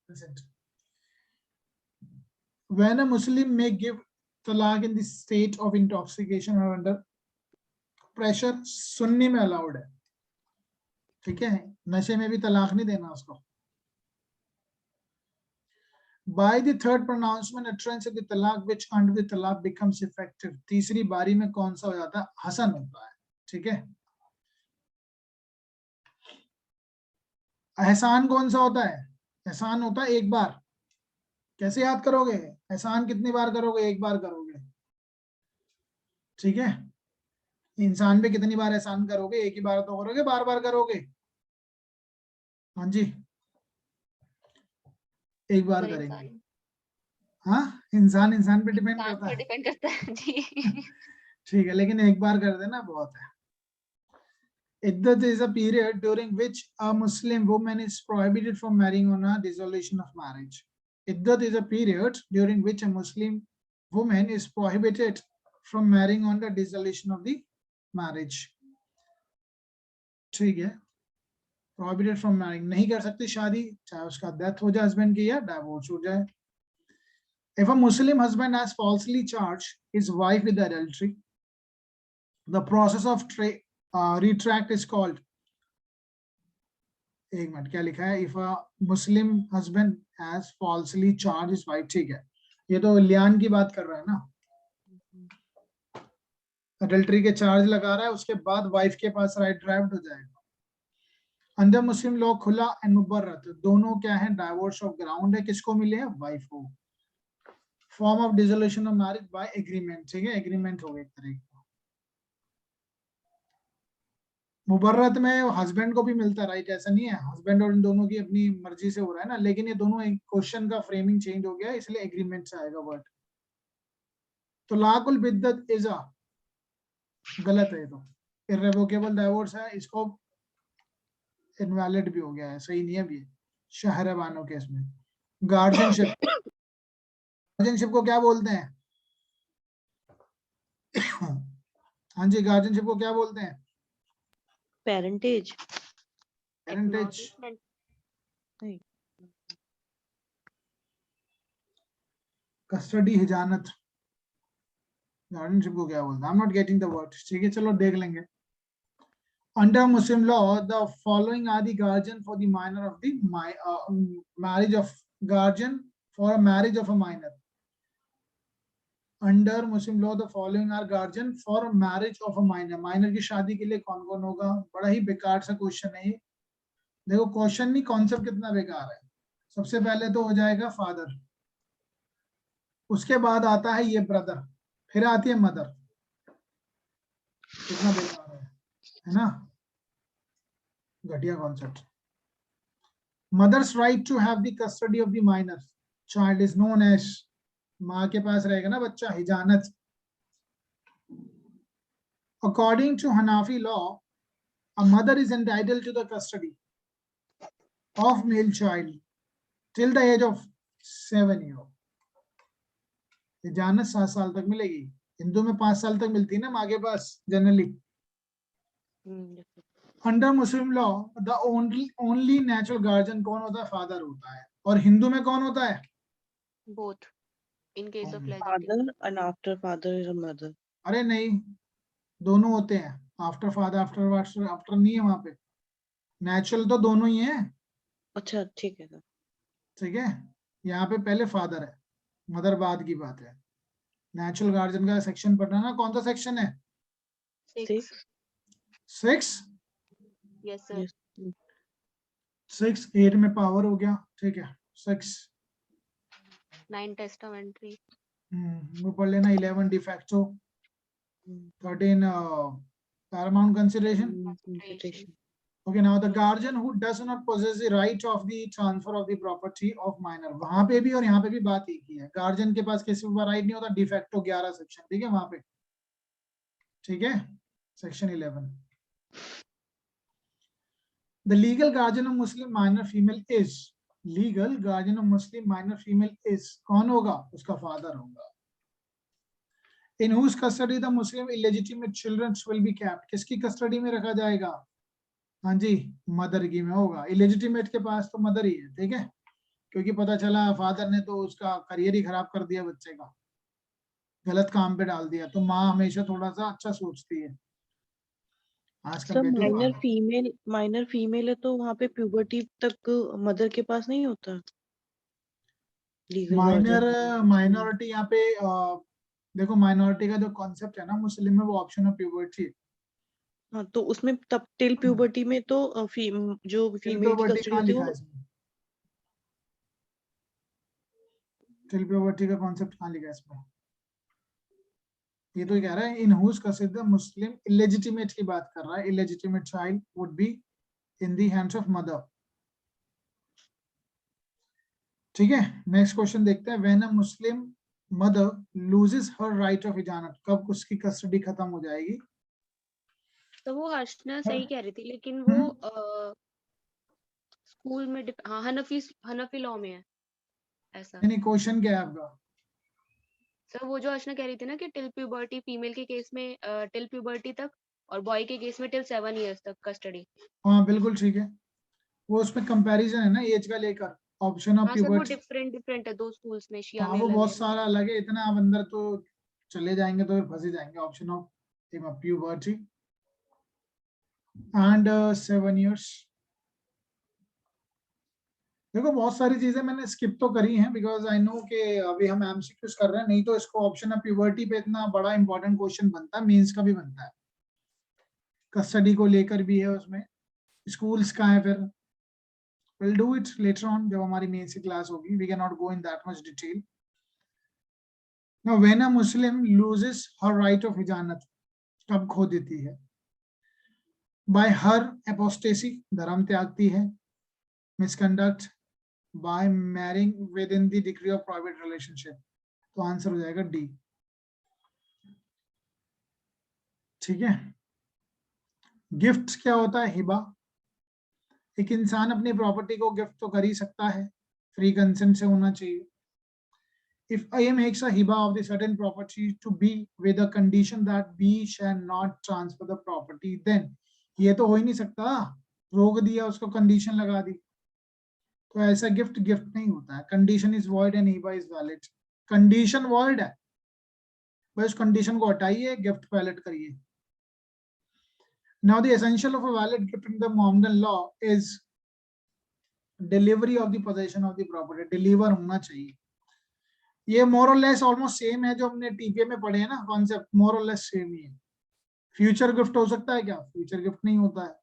Listen. When a Muslim may give talaq in the state of intoxication or under pressure, Sunni में allowed है, ठीक है. नशे में भी तलाक नहीं देना उसको. By the third pronouncement, utterance of the talaq which under the talaq becomes effective. तीसरी बारी में कौन सा हो जाता है? हसन होता है, ठीक है। एहसान कौन सा होता है? एहसान होता है एक बार। कैसे याद करोगे? एहसान कितनी बार करोगे? एक बार करोगे, ठीक है। इंसान पे कितनी बार एहसान करोगे? एक ही बार तो करोगे, बार बार करोगे? हाँ जी, एक बार पर करेंगे। इंसान हाँ, इंसान इंसान पे डिपेंड इंसान करता पर है, डिपेंड करता है जी। ठीक है, लेकिन एक बार कर देना बहुत है। Iddat is a period during which a Muslim woman is prohibited from marrying on a dissolution of marriage. Iddat is a period during which a Muslim woman is prohibited from marrying on the dissolution of the marriage. ठीक है, prohibited from marrying, नहीं कर सकती शादी, चाहे उसका death हो जाए हस्बैंड की या डाइवोर्स हो जाए। If a Muslim husband has falsely charged his wife with adultery, the process of retract is called, एक मिनट, क्या लिखा है? If a Muslim husband has falsely charge his wife, ठीक है, ये तो लियान की बात कर रहा है ना, अडल्ट्री के चार्ज लगा रहा है, उसके बाद वाइफ के पास राइट ड्राइव्ड हो जाएगा। अंडर मुस्लिम लॉ खुला एंड मुबर्रत दोनों क्या है? डाइवोर्स ऑफ ग्राउंड है, किसको मिले हैं? वाइफ को। Form of dissolution of marriage by agreement, ठीक है, एग्रीमेंट हो गया एक तरह का। मुबर्रत में हस्बैंड को भी मिलता राइट, ऐसा नहीं है, हस्बैंड और इन दोनों की अपनी मर्जी से हो रहा है ना, लेकिन ये दोनों एक क्वेश्चन का फ्रेमिंग चेंज हो गया, इसलिए एग्रीमेंट से आएगा वर्ड। तो लाकुल बिद्दत इजा गलत है, तो इर्रेवोकेबल डाइवोर्स है, इसको इनवैलिड भी हो गया है, सही नहीं है भी। शहरबानो केस में गार्जियनशिप, गार्जियनशिप को क्या बोलते हैं? हाँ जी, गार्जियनशिप को क्या बोलते हैं? पेरेंटेज। Parentage, Acknowledgement. नहीं, कस्टडी, हिजानत, गार्जियनशिप को क्या बोलते हैं? आई am not getting the word, ठीक है, चलो देख लेंगे। Under Muslim law, the following are the guardian for the minor of the marriage of guardian for a marriage of a minor. Under Muslim law, the following are guardian for a marriage of a minor. Minor की शादी के लिए कौन कौन होगा? बड़ा ही बेकार सा क्वेश्चन है ये। देखो क्वेश्चन नहीं, कॉन्सेप्ट कितना बेकार है। सबसे पहले तो हो जाएगा फादर, उसके बाद आता है ये ब्रदर, फिर आती है मदर। कितना बेकार है ना, घटिया concept. Mother's right to have the custody of the minor child is known as, माँ के पास रहेगा ना बच्चा, हिजानत। According to Hanafi law, a mother is entitled to the custody of male child till the age of 7 years. हिजानत 7 साल तक मिलेगी। हिंदू में 5 साल तक मिलती है ना माँ के पास generally. Under Muslim law the only natural guardian कौन होता है? फादर होता है। और हिंदू में कौन होता है? Both. In case of Only. legitimate. father and after father is a mother. अरे नहीं, दोनों होते हैं। आफ्टर फादर, आफ्टर आफ्टर नहीं है वहां पे, नेचुरल तो दोनों ही है, अच्छा ठीक है सर। ठीक है। यहाँ पे पहले फादर है, मदर बाद की बात है। नेचुरल गार्जियन का सेक्शन पढ़ना ना, कौन सा सेक्शन है? 6. 6। Yes, sir. 6 8 में पावर हो गया, ठीक है। 6 9 testamentary. वो पढ़ लेना। 11 de facto, 13 paramount consideration. Consideration. Okay, now the guardian who does not possess the right of the transfer of the property of minor, वहां पे भी और यहाँ पे भी बात एक ही है। गार्जियन के पास किसी का राइट नहीं होता, डिफैक्टो 11 सेक्शन, ठीक है वहां पे, ठीक है, section 11। The legal guardian of Muslim minor female is, legal guardian of Muslim minor female is, कौन होगा? उसका फादर होगा। In whose custody the Muslim illegitimate children will be kept, किसकी कस्टडी में रखा जाएगा? हाँ जी, मदर की में होगा। इलेजिटिमेट के पास तो मदर ही है, ठीक है, क्योंकि पता चला फादर ने तो उसका करियर ही खराब कर दिया, बच्चे का गलत काम पे डाल दिया। तो माँ हमेशा थोड़ा सा अच्छा सोचती है आज sir compare to minor female है तो वहाँ पे प्यूबर्टी तक मदर के पास नहीं होता? Legal guardian. माइनॉरिटी यहाँ पे देखो माइनॉरिटी का जो कॉन्सेप्ट है ना मुस्लिम में वो ऑप्शन ऑफ प्यूबर्टी। हाँ, तो उसमें तब टिल प्यूबर्टी में तो जो फीमेल की कस्टडी कहाँ होती है लिखा है वो इसमें? टिल प्यूबर्टी का कॉन्सेप्ट कहाँ लिखा है इसमें? ये तो कह रहा है in whose custody Muslim illegitimate की बात कर रहा है। Illegitimate child would be in the hands of mother. ठीक है, नेक्स्ट क्वेश्चन देखते हैं। When a Muslim mother loses her right of इजानत, कब उसकी कस्टडी खत्म हो जाएगी? तो वो हर्षना सही कह रही थी, लेकिन वो हम्म। स्कूल में हाँ हनफी लॉ में है ऐसा। नहीं, क्वेश्चन क्या है आपका? सर वो जो अर्चना कह रही थी ना कि टिल प्यूबर्टी फीमेल के केस में टिल प्यूबर्टी तक, और बॉय के केस में टिल 7 इयर्स तक कस्टडी। हाँ बिल्कुल ठीक है, वो उसमें कंपैरिजन है ना एज का लेकर। ऑप्शन ऑफ हाँ सर, वो प्यूबर्टी, डिफरेंट है दो स्कूल्स में, शिया हाँ में वो अलग बहुत है। सारा अलग है, इतना आप अंदर तो चले जाएंगे तो फिर फंस ही जाएंगे। Option of puberty and 7 years। देखो बहुत सारी चीजें मैंने स्किप तो करी हैं बिकॉज आई नो कि अभी हम एमसीक्यूज कर रहे हैं, नहीं तो इसको ऑप्शन ऑफ प्यूबर्टी पे इतना बड़ा इंपॉर्टेंट क्वेश्चन बनता है, मेंस का भी बनता है, कस्टडी को लेकर भी है उसमें। स्कूल्स का है फिर, we'll do it later on जब हमारी मेंस की क्लास होगी, we cannot go in that much detail. Now when a Muslim loses her right of hijanat, कब खो देती है? by her apostasy, धर्म त्यागती है, misconduct, by marrying within the degree of private relationship, तो आंसर हो जाएगा डी। ठीक है, गिफ्ट क्या होता है? हिबा। एक इंसान अपनी प्रॉपर्टी को गिफ्ट तो कर ही सकता है, फ्री कंसेंट से होना चाहिए। If A makes a hiba of the certain property to B with a condition that B shall not transfer the property, then ये तो हो ही नहीं सकता, रोक दिया उसको, कंडीशन लगा दी, तो ऐसा गिफ्ट गिफ्ट नहीं होता है। Condition is void and Hiba is valid. Condition void है, बस उस कंडीशन को हटाइए, गिफ्ट वैलिड करिए। Now the essential of a valid gift in the Mohammedan law is delivery of the possession of the property, deliver होना चाहिए। ये मोर और लेस ऑलमोस्ट सेम है जो हमने टीपीए में पढ़े हैं ना, कॉन्सेप्ट मोर और लेस सेम ही है। फ्यूचर गिफ्ट हो सकता है क्या? फ्यूचर गिफ्ट नहीं होता है।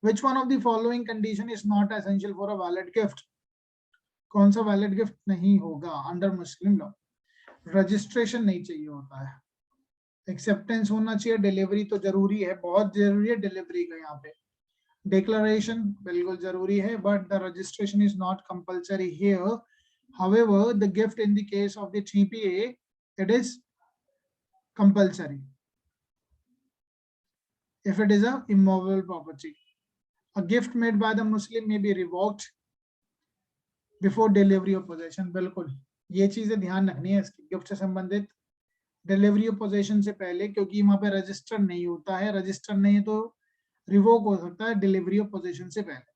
Which one of the following condition is not essential for a valid gift? कौन सा वैलिड गिफ्ट नहीं होगा अंडर मुस्लिम लॉ? रजिस्ट्रेशन नहीं चाहिए होता है, एक्सेप्टेंस होना चाहिए, डिलीवरी तो जरूरी है, बहुत जरूरी है डिलीवरी का यहाँ पे, डिक्लेरेशन बिल्कुल जरूरी है, but the registration is not compulsory here. However, the gift in the case of the TPA, it is compulsory if it is a immovable property. A gift made by the Muslim may be revoked before delivery of possession। बिल्कुल ये चीजें ध्यान रखनी है इसकी, gift से संबंधित delivery of possession से पहले, क्योंकि वहां पे रजिस्टर नहीं होता है, रजिस्टर नहीं है तो रिवोक हो सकता है डिलीवरी ऑफ पोजेशन से पहले।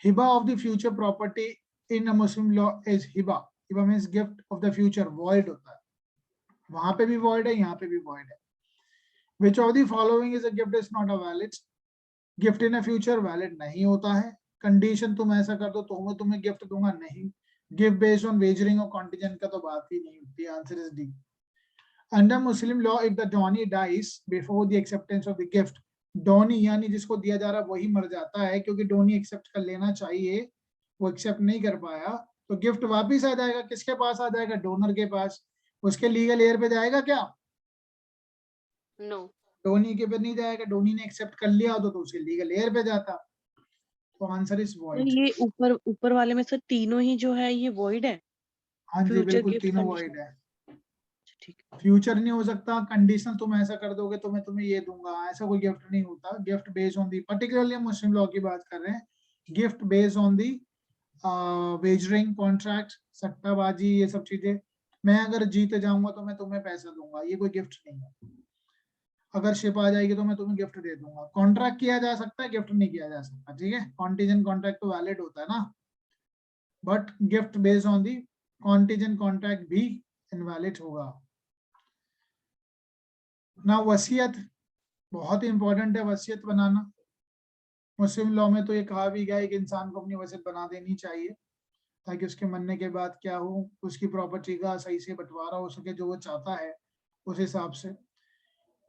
Hiba of the future property in a Muslim law is Hiba. Hiba means gift of the future, void होता है, वहां पे भी वॉइड है, यहाँ पे भी वॉइड है। Which of the following is a gift is not a valid? Gift in a future valid नहीं होता है। कंडीशन तुम ऐसा कर दो तो मैं तुम्हें गिफ्ट दूंगा, नहीं। गिफ्ट बेस्ड ऑन वेजरिंग और कॉन्टिजेंट का तो बात ही नहीं होती। Answer is D. Under Muslim law if the donee dies before the acceptance of the gift, donee यानी जिसको दिया जा रहा है वही मर जाता है, क्योंकि डॉनी एक्सेप्ट कर लेना चाहिए, वो एक्सेप्ट नहीं कर पाया, तो गिफ्ट वापिस आ जाएगा, किसके पास आ जाएगा? डोनर के पास। उसके लीगल एयर पे जाएगा क्या? नो, डोनी के पे नहीं जाएगा, डोनी ने एक्सेप्ट कर लिया होता तो उसके लीगल एयर पे जाता। तो आंसर इज तो वॉइड। ये ऊपर वाले में सर तीनों ही जो है ये वॉइड है, हाँ जी फ्यूचर बिल्कुल, गिफ्ट तीनों कंडीशन। वॉइड है। ठीक है। फ्यूचर नहीं हो सकता, कंडीशनल तुम ऐसा कर दोगे तो मैं तुम्हें ये दूंगा, ऐसा कोई गिफ्ट नहीं होता। Gift based on the, particularly Muslim law की बात कर रहे हैं, gift based on the wagering contract, सट्टाबाजी, ये सब चीजें। मैं अगर जीत जाऊंगा तो मैं तुम्हें पैसा दूंगा, ये कोई गिफ्ट नहीं है। अगर शिप आ जाएगी तो मैं तुम्हें गिफ्ट दे दूंगा। कॉन्ट्रैक्ट किया जा सकता है, गिफ्ट नहीं किया जा सकता, ठीक है। कॉन्टीजेंट कॉन्ट्रैक्ट तो वैलिड होता है ना, but gift based on the contingent contract भी इनवैलिड होगा ना। वसीयत बहुत ही इंपॉर्टेंट है, वसीयत बनाना। मुस्लिम लॉ में तो ये कहा भी गया है कि इंसान को अपनी वसीयत बना देनी चाहिए, ताकि उसके मरने के बाद क्या हो, उसकी प्रॉपर्टी का सही से बंटवारा हो सके जो वो चाहता है उस हिसाब से।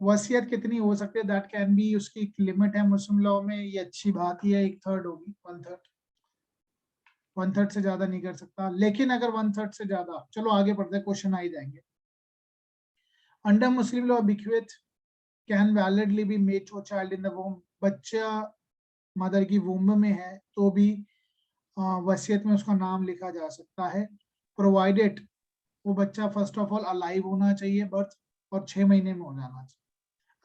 वसीयत कितनी हो सकती है, दैट कैन बी, उसकी एक लिमिट है मुस्लिम लॉ में, ये अच्छी बात ही है, 1/3 होगी, 1/3, 1/3 से ज्यादा नहीं कर सकता। लेकिन अगर 1/3 से ज्यादा, चलो आगे बढ़ते हैं, क्वेश्चन आ ही जाएंगे। Under Muslim law bequeath can validly be made to a child in the वomb, बच्चा मदर की वूम्ब में है तो भी वसीयत में उसका नाम लिखा जा सकता है, प्रोवाइडेड वो बच्चा फर्स्ट ऑफ ऑल अलाइव होना चाहिए बर्थ, और 6 महीने में हो जाना चाहिए।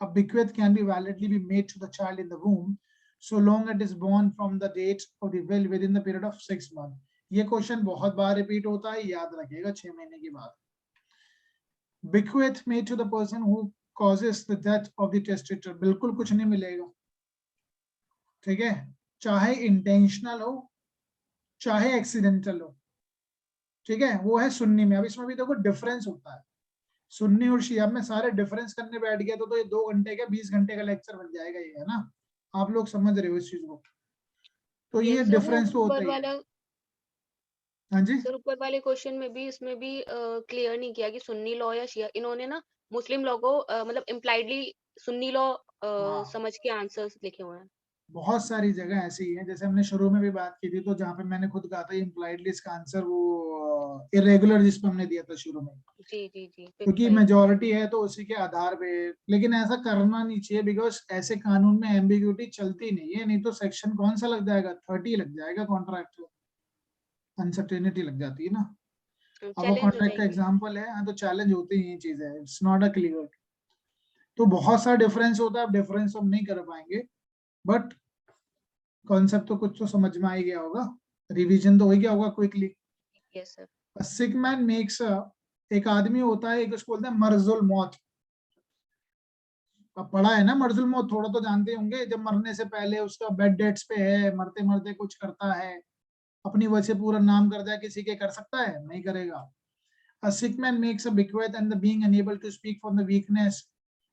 A bequeath can be validly be made to the child in the womb so long it is born from the date of the will within the period of 6 months. ये question बहुत बार repeat होता है, याद रखिएगा 6 महीने के बाद। Bequeath made to the person who causes the death of the testator, बिल्कुल कुछ नहीं मिलेगा, ठीक है, चाहे इंटेंशनल हो चाहे एक्सीडेंटल हो, ठीक है, वो है सुन्नी में। अब इसमें भी देखो डिफरेंस होता है, सुन्नी और शिया में सारे डिफरेंस करने बैठ गया तो ये 2 घंटे का 20 घंटे का लेक्चर बन जाएगा, ये है ना, आप लोग समझ रहे हो इस चीज को, तो ये सर वो डिफरेंस तो होता ऊपर ही है। वाला, हाँ जी, सर ऊपर वाले क्वेश्चन में भी, इसमें भी क्लियर नहीं किया कि सुन्नी लॉ या शिया, इन्होंने ना मुस्लिम लॉ को मतलब इम्प्लाइडली सुन्नी लॉ हाँ, समझ के आंसर्स लिखे हुए हैं। बहुत सारी जगह ऐसी है, जैसे हमने शुरू में भी बात की थी, तो जहाँ पे मैंने खुद कहा था इम्प्लाइडली इसका आंसर वो इरेगुलर जिसपे हमने दिया था शुरू में, जी जी जी, क्योंकि 55। मेजोरिटी है तो उसी के आधार पे। लेकिन ऐसा करना नहीं चाहिए, बिकॉज ऐसे कानून में एम्बिग्यूटी चलती नहीं है, नहीं तो सेक्शन कौन सा लग जाएगा, 30 लग जाएगा, कॉन्ट्रैक्ट अनसर्टेनिटी लग जाती है ना। अब वो चैलेंज हो कॉन्ट्रैक्ट का जाएंगे। एग्जांपल है, हाँ, तो चैलेंज होती ही ये चीज है, इट्स नॉट अ क्लियर। तो बहुत सारा डिफरेंस होता है, अब डिफरेंस हम नहीं कर पाएंगे, बट कॉन्सेप्ट तो कुछ तो समझ में आ ही गया होगा, रिवीजन तो हो ही गया होगा क्विकली। Yes sir. सिक मैन मेक्स, एक आदमी होता है, एक उसको बोलते हैं मर्जुल मौत। अब पढ़ा है ना मर्जुल मौत, थोड़ा तो जानते होंगे, जब मरने से पहले उसका बेड डेट्स पे है, मरते मरते कुछ करता है, अपनी वजह से पूरा नाम कर जाए किसी के, कर सकता है, नहीं करेगा। A sick man makes a bequeath and the being unable to speak from the weakness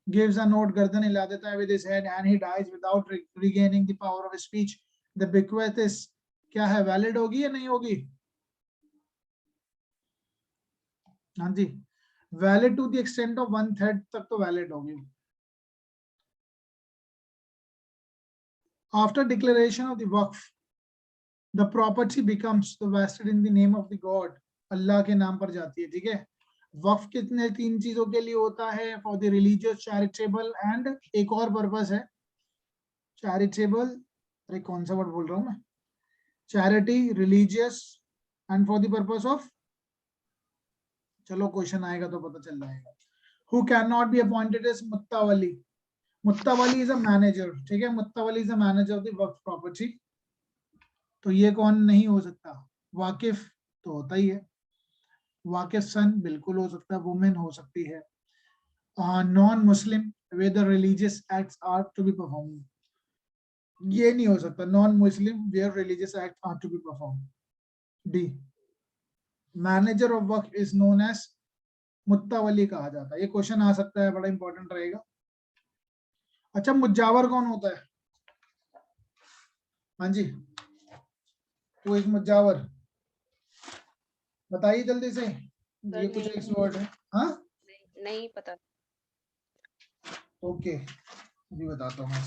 gives a note, गर्दन हिला देता है with his head and he dies without regaining the power of speech. The bequeath is क्या है, valid होगी या नहीं होगी? हाँ जी, valid to the extent of 1/3 तक तो वैलिड होगी। After declaration of the waqf, the property becomes the vested in the name of the God. अल्लाह के नाम पर जाती है, ठीक है। वक्फ कितने 3 चीजों के लिए होता है, for the religious, charitable and एक और पर्पस है, चैरिटेबल, अरे कौन सा वर्ड बोल रहा हूँ मैं, charity, religious and for the purpose of, चलो क्वेश्चन आएगा तो पता चल जाएगा। Who can not be appointed as मुत्तावली, मुत्तावली इज अ मैनेजर, ठीक है, मुत्तावली is a manager of the वक्फ प्रॉपर्टी। तो ये कौन नहीं हो सकता, वाकिफ तो होता ही है, वाकिफ सन बिल्कुल हो सकता है, वुमेन हो सकती है। Non Muslim where the religious acts are to be performed, ये नहीं हो सकता, non Muslim where religious acts are to be performed. D, manager of work is known as मुत्तावली कहा जाता है, ये क्वेश्चन आ सकता है, बड़ा इंपॉर्टेंट रहेगा। अच्छा, मुजावर कौन होता है? हाँ जी, वो इज मुजावर, बताइए जल्दी से, ये कुछ नहीं, एक वर्ड है। हाँ, नहीं पता। ओके, अभी बताता हूँ मैं,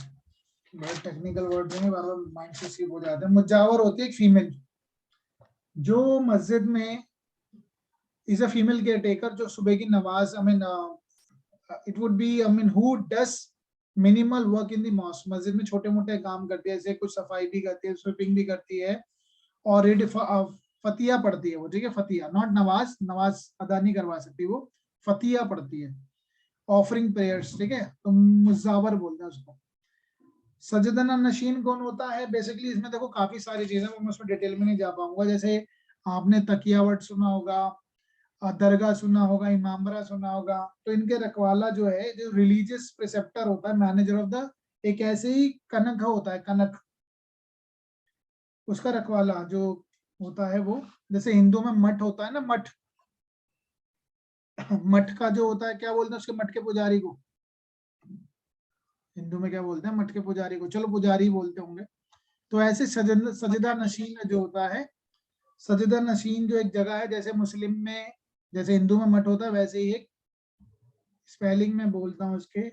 बहुत टेक्निकल वर्ड है, बार बार माइंड से स्किप हो जाते हैं। मुजावर होती है एक फीमेल जो मस्जिद में, is a female care taker, जो सुबह की नमाज, I mean it would be, I mean who does minimal work in the mosque, मस्जिद में छोटे मोटे काम करती है, जैसे कुछ सफाई भी करती है, स्वीपिंग भी करती है, और फतिया पढ़ती है वो, ठीक है, फतिया, नॉट नमाज, नमाज अदा नहीं करवा सकती वो, फतिया पढ़ती है, ऑफरिंग प्रेयर्स, ठीक है, तो मुजावर बोलते हैं उसको। सजदना नशीन कौन होता है? बेसिकली इसमें देखो काफी सारी चीजें, मैं उसमें डिटेल में नहीं जा पाऊंगा, जैसे आपने तकिया वर्ड सुना होगा, दरगाह सुना होगा, इमामबाड़ा सुना होगा, तो इनके रखवाला जो है, जो रिलीजियस प्रिसेप्टर होता है, मैनेजर ऑफ द, एक ऐसे ही कनक होता है, कनक, उसका रखवाला जो होता है वो, जैसे हिंदू में मठ होता है ना, मठ, मठ का जो होता है, क्या बोलते हैं उसके, मठ के पुजारी को, हिंदू में क्या बोलते हैं, मठ के पुजारी को, चलो पुजारी बोलते होंगे। तो ऐसे सजदा नशीन जो होता है, सजदा नशीन जो एक जगह है, जैसे मुस्लिम में, जैसे हिंदू में मठ होता है, वैसे ही एक स्पेलिंग में बोलता हूँ उसके,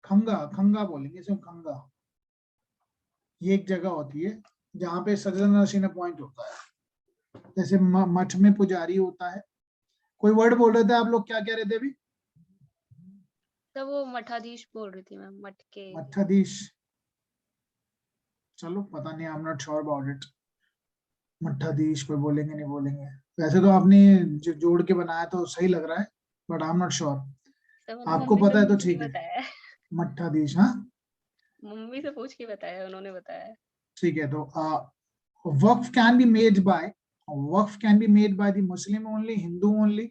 खंगा बोलेंगे इसमें, खंगा। ये एक जगह होती है जहाँ पे सजदा नशीन पॉइंट होता है। जैसे मठ में पुजारी होता है। कोई वर्ड बोल रहे थे आप लोग, क्या कह रहे थे अभी? तो वो मठाधीश बोल रही थी मैं, मठ के। मठाधीश, चलो पता नहीं, I am not sure about it. मठाधीश कोई बोलेंगे नहीं बोलेंगे, वैसे तो आपने जो जोड़ के बनाया तो सही लग रहा है, but I am not sure. तो मैंने आपको मम्मी से पता है तो पूछ के ठीक है। बताया है। मठाधीश, हाँ मम्मी से पूछ के बताया, उन्होंने बताया। ठीक है। तो वक्फ कैन बी मेड बाय, वक्फ can be made by the Muslim only, Hindu only.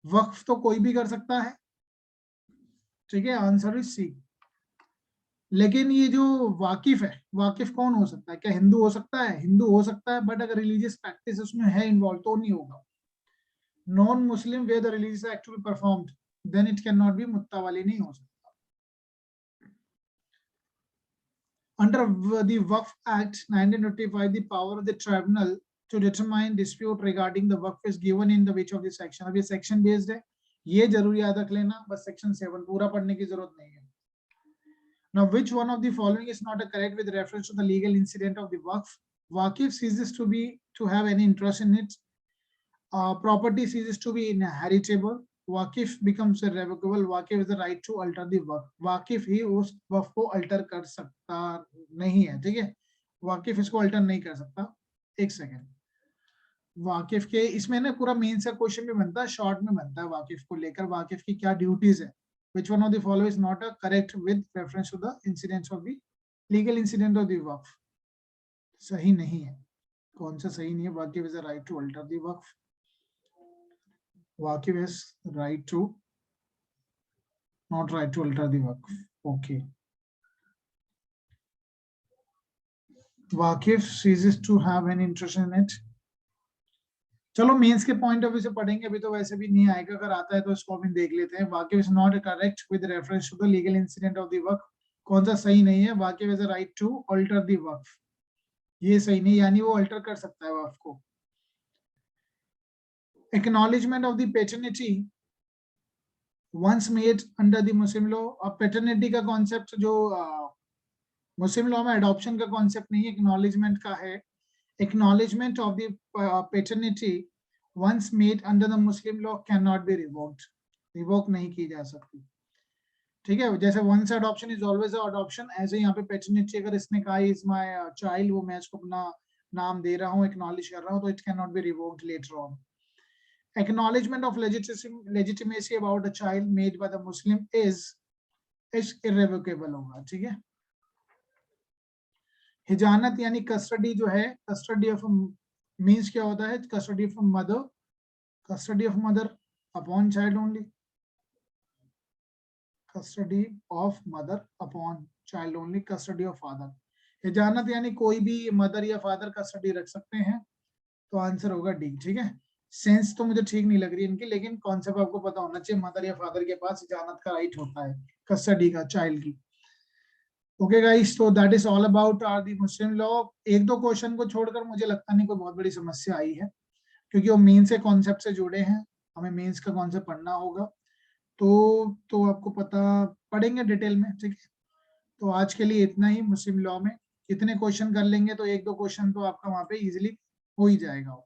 वक्फ तो कोई भी कर सकता है, ठीक है, आंसर इज सी। लेकिन ये जो वाकिफ है, वाकिफ कौन हो सकता है? क्या हिंदू हो सकता है? हिंदू हो सकता है, बट अगर रिलीजियस प्रैक्टिस उसमें है इन्वॉल्व तो नहीं होगा। Non Muslim where the religious act to be performed, then it can not be, मुत्तावाली नहीं हो सकता। Under the Waqf Act 1985, the power of the tribunal to determine dispute regarding the Waqf is given in the which of the section? अब ये section based है, ये जरूर याद रख लेना, बस section 7 पूरा पढ़ने की जरूरत नहीं है। Now, which one of the following is not correct with reference to the legal incident of the Waqf? Waqif ceases to have any interest in it. Property ceases to be inheritable. वाकिफ becomes irrevocable. वाकिफ is the right to alter the वक्फ. वाकिफ ही उस वक्फ को alter कर सकता नहीं है, ठीक है, वाकिफ इसको अल्टर नहीं कर सकता। एक सेकेंड, वाकिफ के इसमें ना पूरा मेन सा क्वेश्चन भी बनता है, शॉर्ट में बनता है वाकिफ को लेकर, वाकिफ की क्या ड्यूटीज है। Which one of the following is not correct with reference to the incidents of the legal incident of the वक्फ? सही नहीं है, कौन सा सही नहीं है? वाकिफ is the right to alter the वक्फ, वाकिफ is right to, not right to alter the Waqf, okay. वाकिफ ceases to have an interest in it. चलो मेंस के पॉइंट ऑफ व्यू से पढ़ेंगे, अभी तो वैसे भी नहीं आएगा, अगर आता है तो इसको हम देख लेते हैं। वाकिफ is not correct with reference to the legal incident of the वक्फ, कौन सा सही नहीं है? वाकिफ is a right to alter the वक्फ, ये सही नहीं, यानी वो अल्टर कर सकता है वक्फ को। Acknowledgement of the paternity once made under the Muslim law. अब पैटर्निटी का कॉन्सेप्ट जो मुस्लिम लॉ में एडॉप्शन का कॉन्सेप्ट नहीं है, एक्नॉलेजमेंट का है। Acknowledgement of the paternity once made under the Muslim law cannot be revoked, revoke नहीं की जा सकती, ठीक है। जैसे once adoption is always a adoption, ऐसे यहाँ पे paternity अगर इसने कहा is my child, वो मैं इसको अपना नाम दे रहा हूँ, acknowledge कर रहा हूँ, तो it cannot be revoked later on. Acknowledgement of legitimacy about a child made by the Muslim is irrevocable होगा, ठीक है। हिजानत यानी कस्टडी जो है, कस्टडी ऑफ मींस क्या होता है? Custody of mother, custody of mother upon child only, custody of mother upon child only, custody of father. हिजानत यानी कोई भी मदर या फादर कस्टडी रख सकते हैं, तो आंसर होगा डी, ठीक है। सेंस तो मुझे ठीक नहीं लग रही इनकी, लेकिन कॉन्सेप्ट आपको पता होना चाहिए, मदर या फादर के पास हिजानत का राइट होता है, कस्टडी का चाइल्ड की। ओके गाइस, तो that is all about are the Muslim law. एक दो क्वेश्चन को छोड़कर मुझे लगता नहीं कोई बहुत बड़ी समस्या आई है, क्योंकि वो मेन से कॉन्सेप्ट से जुड़े हैं, हमें मेंस का कॉन्सेप्ट पढ़ना होगा, तो आपको पता पढ़ेंगे डिटेल में, ठीक है। तो आज के लिए इतना ही। मुस्लिम लॉ में कितने क्वेश्चन कर लेंगे तो एक दो क्वेश्चन तो आपका वहां पे इजिली हो ही जाएगा।